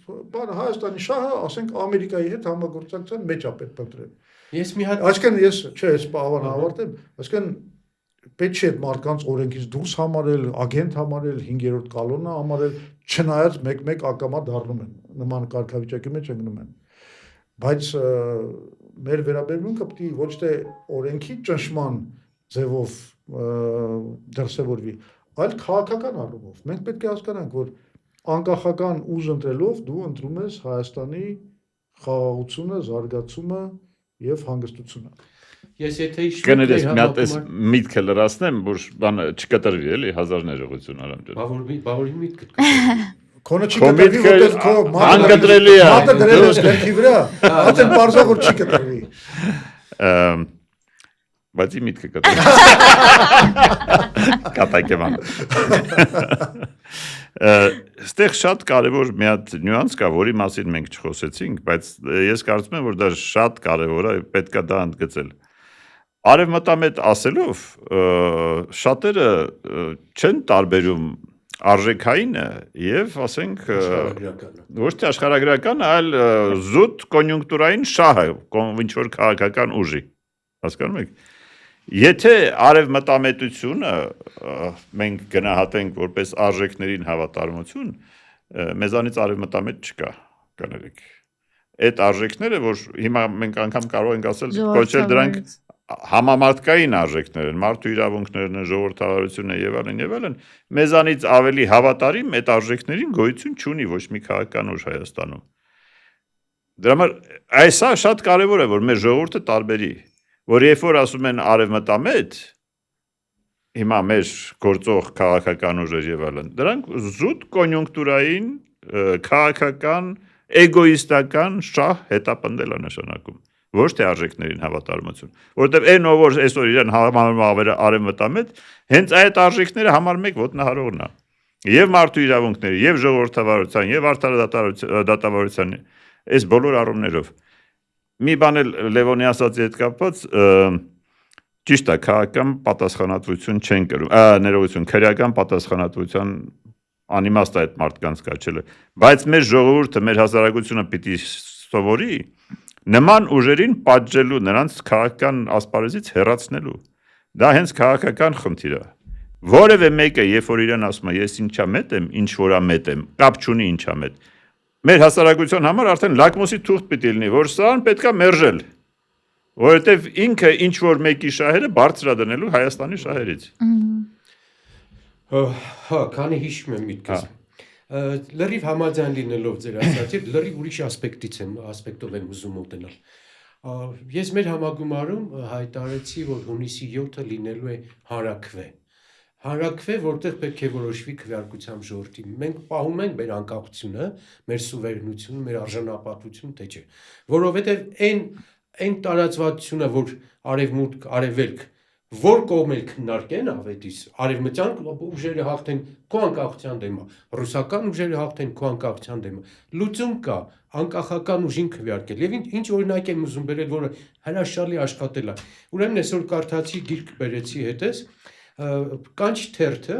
բանը Հայաստանի շահը, ասենք Ամերիկայի հետ համագործակցության մեջ է պետք փնտրել։ Ես մի հատ Այսինքն ես ավարտեմ, այսինքն պետք չէ այդ մարդկանց օրենքից դուրս համարել, ագենտ համարել, 5-րդ կալոնը համարել, չնայած մեկ-մեկ ակամա դառնում են, նման կարգավիճակի մեջ ընկնում են։ Բայց մեր վերաբերմունքը պետք է ոչ թե օրենքի ճնշման ձևով դրսևորվի, այլ քաղաքական առումով։ Մենք պետք է հասկանանք, որ անկախական ուժ ընտրելով դու ընտրում ես Հայաստանի խաղաղությունը, զարգացումը եւ հանգստությունը։ Ես եթե Կներես մի հատ էս միտքը լրացնեմ, որ բանը չկտրվի էլի հազար ներողություն արամ ջան։ Բավորի միտքը կտրվի։ Քոնը չի կտրվի, որտեղ քո անկտրելի է։ մատը դրել ես դեպքի վրա, այդեն բարձա որ չի կտրվի։ Բայց ի միտքը կտրվի։ Կատակեման։ Ստեղ շատ կարևոր մի հատ նյուանս կա, որի մասին մենք չխոսեցինք, բայց ես կարծում եմ, որ դա շատ կարևոր է, պետք է դա ընդգծել։ Արևմտամետ ասելով, շատերը չեն տարբերում արժեքայինը եւ ասենք ոչ թե աշխարհագրական, այլ զուտ կոնյունկտուրային շահը, ինչ որ քաղաքական ուժի։ Հասկանում եք։ Եթե արևմտամետությունը մենք գնահատենք որպես արժեքներին հավատարմություն, մեզանից արևմտամետ չկա, կներեք։ Այդ արժեքները, որ հիմա մենք անգամ կարող ենք ասել, կոչել դրանք համամարտկային արժեքներ են, մարդու իրավունքներն են, ժողովրդավարությունը եւ այլն, մեզանից ավելի հավատարիմ այդ արժեքներին գոյություն չունի ոչ մի քաղաքական ուժ Հայաստանում։ Դրա համար այսա շատ կարեւոր է, որ մեր ժողովուրդը տարբերի, որ երբ որ ասում են արևմտամետ, հիմա մեր գործող քաղաքական ուժեր եւ այլն, դրանք զուտ կոնյունկտուրային քաղաքական էգոիստական շահ հետապնդել է նշանակում, ոչ թե արժեքներին հավատարմություն, որովհետև այն ով որ այսօր իրեն համարում արևմտամետ, հենց այդ արժեքները համարում եք ոտնահարողն է։ Եվ մարդու իրավունքների, եւ ժողովրդավարության, եւ արդարադատավարության, այս բոլոր առումներով։ Մի բան էլ Լևոնի ասածի հետ կապված, ճիշտ է, քաղաքական պատասխանատվություն չեն կրում, ներողություն, քրեական պատասխանատվության անիմաստ է այդ մարդկանց կաչելը, բայց մեր ժողովուրդը, մեր հասարակությունը պիտի սովորի նման ուժերին պատժելու, նրանց քաղաքական ասպարեզից հեռացնելու։ Դա հենց քաղաքական խնդիր է։ Որևէ մեկը, երբ որ իրեն ասում է, ես ինչա մետ եմ, ինչ որա մետ եմ, կապ չունի ինչա մետ։ Մեր հասարակության համար արդեն լակմուսի թուղթ պիտի լինի, որ սրան պետքա մերժել, որովհետև ինքը ինչ որ մեկի շահերը բարձր է դնելու Հայաստանի շահերից։ Հա, քանի հիշում եմ միտքս։ Լրիվ համաձայն լինելով ձեր ասածի, լրիվ ուրիշ ասպեկտով եմ ուզում մոտենալ։ Ես մեր համագումարում հայտարարեցի, որ հունիսի 7-ը լինելու է հանրաքվե։ Հանրաքվե, որտեղ պետք է որոշվի քվեարկությամբ ժողովրդի։ Մենք պահում ենք մեր անկախությունը, մեր սուվերենությունը, մեր արժանապատվությունը, թե չէ։ Որովհետև այն տարածվածությունը, որ արևմուտք, արևելք, որ կողմ էլ քննարկեն ավետիս, արևմտյան ուժերը հաղթեն քո անկախության դեմ, ռուսական ուժերը հաղթեն քո անկախության դեմ։ Լուծում կա անկախական ուժին քվեարկել։ Եվ ինչ օրինակ եմ ուզում բերել, որը հրաշալի աշխատել է։ Ուրեմն այսօր կարդացի գիրք բերեցի հետս, Կանչ թերթը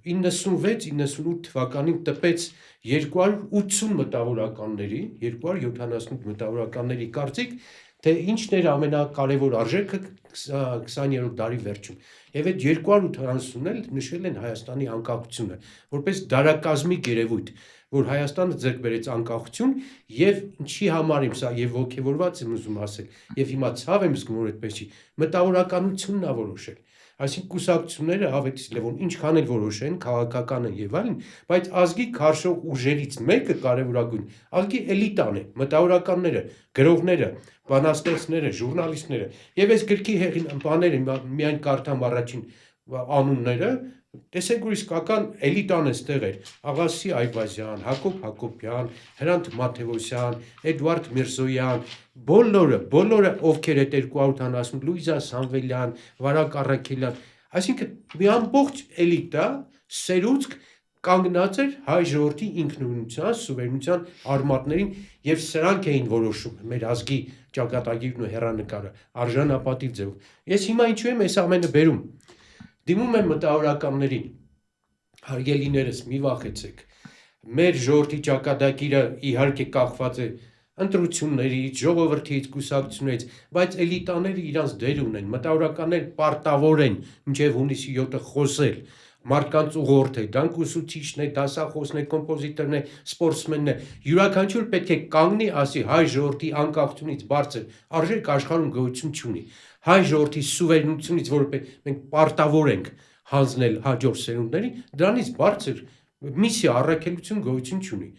96-98 թվականին տպեց 280 մտավորականների, 278 մտավորականների կարծիք, թե ինչն էր ամենակարևոր արժեքը 20-րդ դարի վերջում։ Եվ այդ 280-ն էլ նշել են Հայաստանի անկախությունը, որպես դարակազմի գերևույթ, որ Հայաստանը ձեռք բերեց անկախություն եւ ինչի համար եմ սա եւ ողջևորված եմ ուզում ասել եւ հիմա ցավ եմ զգում որ այդպես չի մտավորականությունն է որոշել այսինքն կուսակցությունները ավետիս Լևոն ինչքան էլ որոշեն քաղաքականը եւ այլն բայց ազգի քարշող ուժերից մեկը կարեւորագույն ազգի էլիտան է մտավորականները գրողները բանաստեղծները ժուրնալիստները եւ այս գրքի բաները միայն կարդամ առաջին անունները տեսեք որ իսկական էլիտան էստեղ էր Աղասի Այվազյան, Հակոբ Հակոբյան, Հրանտ Մաթեոսյան, Էդվարդ Միրզոյան, բոլորը ովքեր է 270 Լուիզա Սամվելյան, Վարակ Առաքելյան, այսինքն մի ամբողջ էլիտա սերուցք կանգնած էր հայ ժողովրդի ինքնուրույնության, սուվերենության արմատներին եւ սրանք էին որոշում մեր ազգի ճակատագիրն ու հեռանկարը արժանապատիվ ձևով։ Ես հիմա ինչու եմ այս ամենը բերում Դիմում եմ մտավորականներին, հարգելիներս մի վախեցեք, մեր ժողովրդի ճակատագիրը իհարկե կախված է ընտրություններից, ժողովրդից, կուսակցություններից, բայց էլիտաները իրանց դեր ունեն, մտավորականներ պարտավոր են մինչև հունիսի 7-ը խոսել, մարդկանց ուղղորդ է, դրանք ուսուցիչն է, դասախոսն է, կոմպոզիտորն է, սպորտսմենն է, յուրաքանչյուր պետք է կանգնի, ասի հայ ժողովրդի անկախությունից բարձր արժեք աշխարհում գոյություն չունի։ Հայ ժողովրդի սուվերենությունից, որը մենք պարտավոր ենք հանձնել հաջորդ սերունդներին, դրանից բարձր միսիա առաքելություն գոյություն չունի։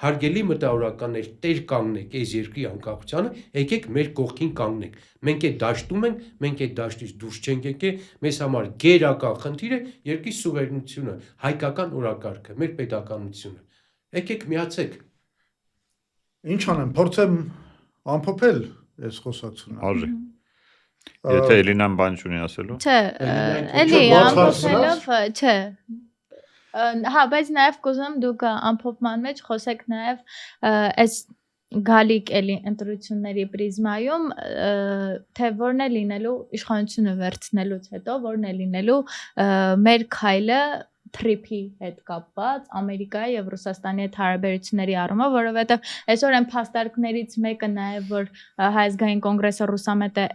Հարգելի մտավորականներ, տեր կանգնեք այս երկրի անկախությանը, եկեք մեր կողքին կանգնենք։ Մենք այդ դաշտում ենք, մենք այդ դաշտից դուրս չենք եկել, մեզ համար գերակա խնդիր է երկրի սուվերենությունը, հայկական օրակարգը, մեր պետականությունը։ Եկեք միացեք։ Ինչ անեմ, փորձեմ ամփոփել այս խոսակցությունը։ Արժե։ Եթե Էլինան բան չունի ասելու։ Չէ, էլի ամփոփելով, չէ։ Հա, բայց նաև կուզեմ դուք ամփոփման մեջ խոսեք նաև այս գալիք էլի ընտրությունների պրիզմայում թե որն է լինելու իշխանությունը վերցնելուց հետո որն է լինելու մեր քայլը թրիփի հետ կապված Ամերիկայի եւ Ռուսաստանի հետ հարաբերությունների առումով, որովհետեւ այսօր այն փաստարկներից մեկը նաեւ որ Հայ ազգային կոնգրեսը ռուսամետ է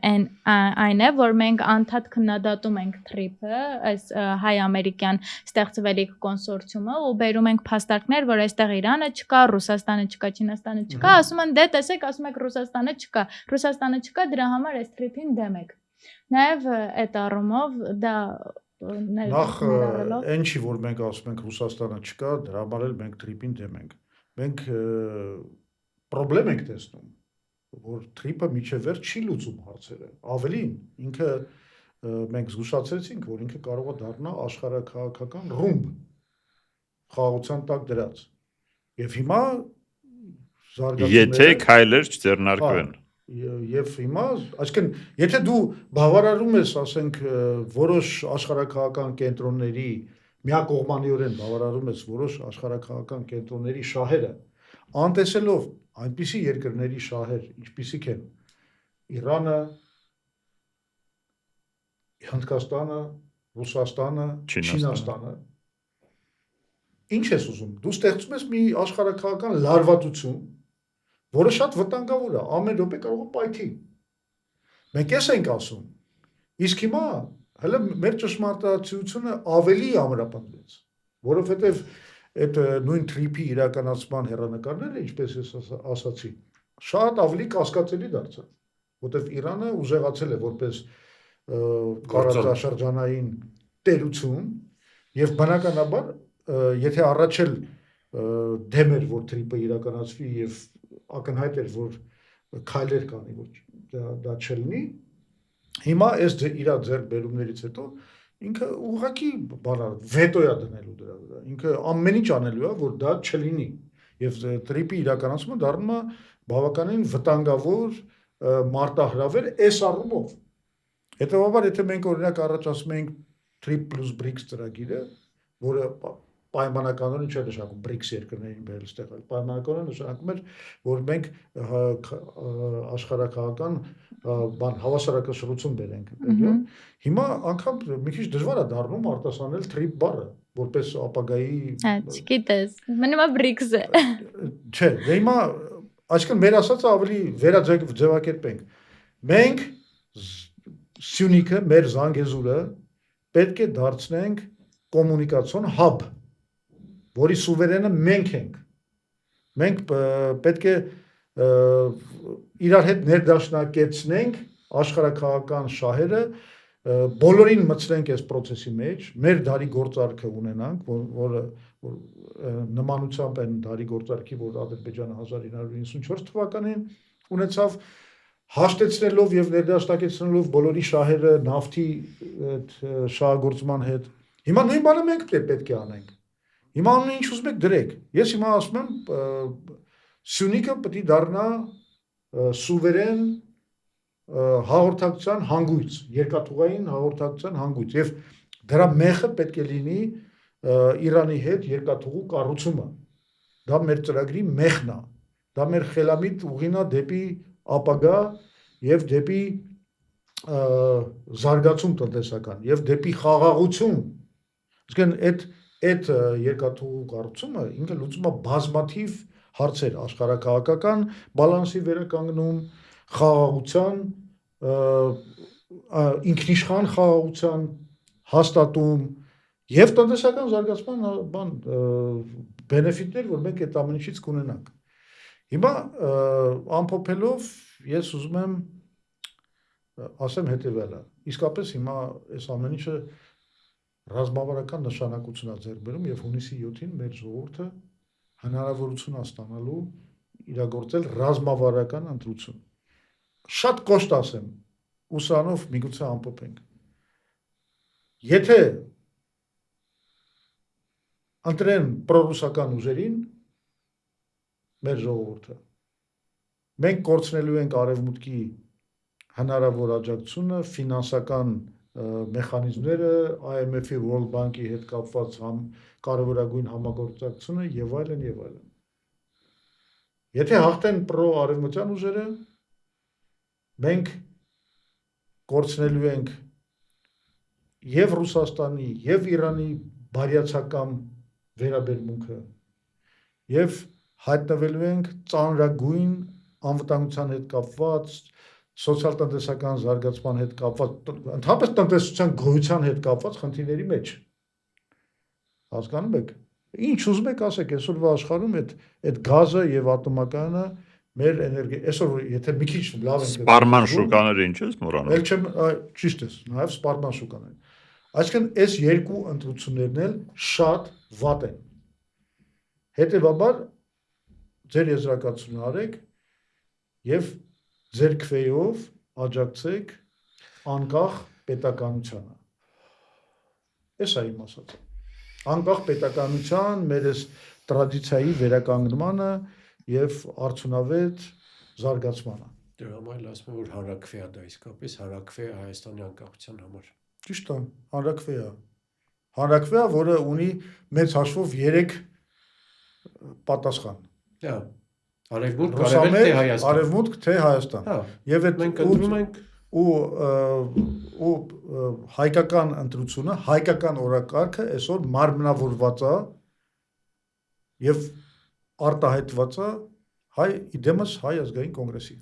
այն է, որ մենք անդադ քննադատում ենք թրիփը, այս հայ-ամերիկյան ստեղծվելիք կոնսորցիումը ու բերում ենք փաստարկներ, որ այստեղ Իրանը չկա, Ռուսաստանը չկա, Չինաստանը չկա, ասում են դե տեսեք, ասում եք Ռուսաստանը չկա, դրա համար այս թրիփին դեմ եք։ Նաեւ այդ առումով դա Նախ այնչի որ մենք ասում ենք Ռուսաստանը չկա, դրա համար էլ մենք թրիփին դեմ ենք։ Մենք խնդրեմ ենք տեսնում, որ թրիփը միջև վերջ չի լուծում հարցերը։ Ավելին, ինքը մենք զգուշացրեցինք, որ ինքը կարող է դառնալ աշխարհաքաղաքական ռումբ խաղաղության տակ դրած։ Եվ հիմա Եթե քայլեր չձեռնարկվեն։ Եվ հիմա, այսինքն, եթե դու բավարարում ես, ասենք, որոշ աշխարհաքաղաքական կենտրոնների միակողմանիորեն բավարարում ես որոշ աշխարհաքաղաքական կենտրոնների շահերը, անտեսելով այնպիսի երկրների շահեր, ինչպիսիք են Իրանը, Հնդկաստանը, Ռուսաստանը, Չինաստանը, ինչ ես ուզում, դու ստեղծում ես մի աշխարհաքաղաքական լարվածություն, որը շատ վտանգավոր է, ամեն րոպե կարող է պայթի։ Մենք էս ենք ասում։ Իսկ հիմա հələ մեր ճշմարտացիությունը ավելի ամրապնդվեց, որովհետև այդ նույն թրիփի իրականացման հեռանկարները, ինչպես ես ասացի, շատ ավելի կասկածելի դարձան, որովհետև Իրանը ուժեղացել է որպես տարածաշրջանային տերություն եւ բնականաբար եթե առաջ էլ դեմ էր որ թրիփը իրականացվի եւ ակնհայտ էր որ քայլեր կանի որ դա չլինի հիմա այս իր ձեռքբերումներից հետո ինքը ուղղակի բանալ վետոյա դնելու դրա վրա ինքը ամեն ինչ անելու է որ դա չլինի եւ թրիփի իրականացումը դառնում է բավականին վտանգավոր մարտահրավեր այս առումով հետեւաբար եթե մենք օրինակ առաջ ասում ենք 3+ BRICS ծրագիրը որը պայմանականորեն չէ նշանակում BRICS երկրներին բերել ստեղալ պայմանականորեն նշանակում էր որ մենք աշխարհաքաղաքական բան հավասարակշռություն բերենք հիմա անգամ մի քիչ դժվար է դառնում արտասանել TRIP բառը որպես ապագայի չգիտես մնում է BRICS-ը չէ հիմա այսինքն մեր ասածը ավելի վերաձևակերպենք մենք Սյունիքը մեր Զանգեզուրը պետք է դարձնենք կոմունիկացիոն հաբ որի սուվերենը մենք ենք մենք պետք է իրար հետ ներդաշնակեցնենք աշխարհաքաղաքական շահերը բոլորին մտցնենք այս process-ի մեջ մեր դարի գործարքը ունենանք որը նմանությամբ են դարի գործարքի որ Ադրբեջանը 1994 թվականին ունեցավ հաշտեցնելով եւ ներդաշնակեցնելով բոլորի շահերը նավթի շահագործման հետ հիմա նույն բանը մենք պետք է անենք հիմա անում ինչ ուզում եք դրեք ես հիմա ասում եմ Սյունիքը պետք է դառնա սուվերեն հաղորդակցության հանգույց երկաթուղային հաղորդակցության հանգույց եւ դրա մեխը պետք է լինի Իրանի հետ երկաթուղու կառուցումը դա մեր ծրագրի մեխն է դա մեր խելամիտ ուղին է դեպի ապագա եւ դեպի զարգացում տնտեսական եւ դեպի խաղաղություն այսինքն այդ երկաթուղու կառուցումը ինքը լուծում է բազմաթիվ հարցեր աշխարհաքաղաքական բալանսի վերականգնում խաղաղության ինքնիշխան խաղաղության հաստատում եւ տնտեսական զարգացման բան բենեֆիտներ որ մենք այդ ամեն ինչից կունենանք Հիմա ամփոփելով ես ուզում եմ ասեմ հետևյալը իսկապես հիմա այս ամեն ինչը ռազմավարական նշանակություն է ձեռք բերում եւ հունիսի 7-ին մեր ժողովուրդը հնարավորություն է ստանալու իրագործել ռազմավարական ընտրություն շատ կոշտ ասեմ ու սրանով միգուցե ամփոփենք եթե ընտրեն պրոռուսական ուժերին մեր ժողովուրդը մենք կորցնելու ենք արևմուտքի հնարավոր աջակցությունը ֆինանսական մեխանիզմները IMF-ի World Bank-ի հետ կապված կարևորագույն համագործակցությունը եւ այլն եթե հաղթեն պրո-արևմտյան ուժերը մենք կորցնելու ենք եւ Ռուսաստանի եւ Իրանի բարյացակամ վերաբերմունքը եւ հայտնվելու ենք ծանրագույն անվտանգության հետ կապված սոցիալ-տնտեսական զարգացման հետ կապված ընդհանրապես տնտեսության գոյության հետ կապված խնդիրների մեջ հասկանում եք ինչ ուզում եք ասեք այսօրվա աշխարհում այդ գազը եւ ատոմակայանը մեր էներգիա այսօր եթե մի քիչ լավ ենք սպառման շուկաները ինչ ես մոռանում ել չեմ ճիշտ է նաեւ սպառման շուկաներ այսինքն այս երկու ընտրություններն էլ շատ վատ են հետեւաբար ձեր եզրակացությունը արեք եւ ձեր քվեով աջակցեք անկախ պետականությանը։ Էս է իմ ասածը։ անկախ պետականության մեր այս տրադիցիայի վերականգնմանը եւ արդյունավետ զարգացմանը։ Դրա համար ասում եմ, որ հանրակրվե է դա իսկապես հանրակրվե է Հայաստանի անկախության համար։ Ճիշտ է, հանրակրվե է։ Հանրակրվե է, որը ունի մեծ հաշվով 3 պատասխան։ Հա։ Արևմուտք, Ռուսամետ, արևելք, թե Հայաստան։ արևմուտք, թե Հայաստան։ Հա։ Եվ այդ Մենք ընտրում ենք ու հայկական ընտրությունը, հայկական օրակարգը այսօր մարմնավորված է եւ արտահայտված է հայ իդեմս հայ ազգային կոնգրեսի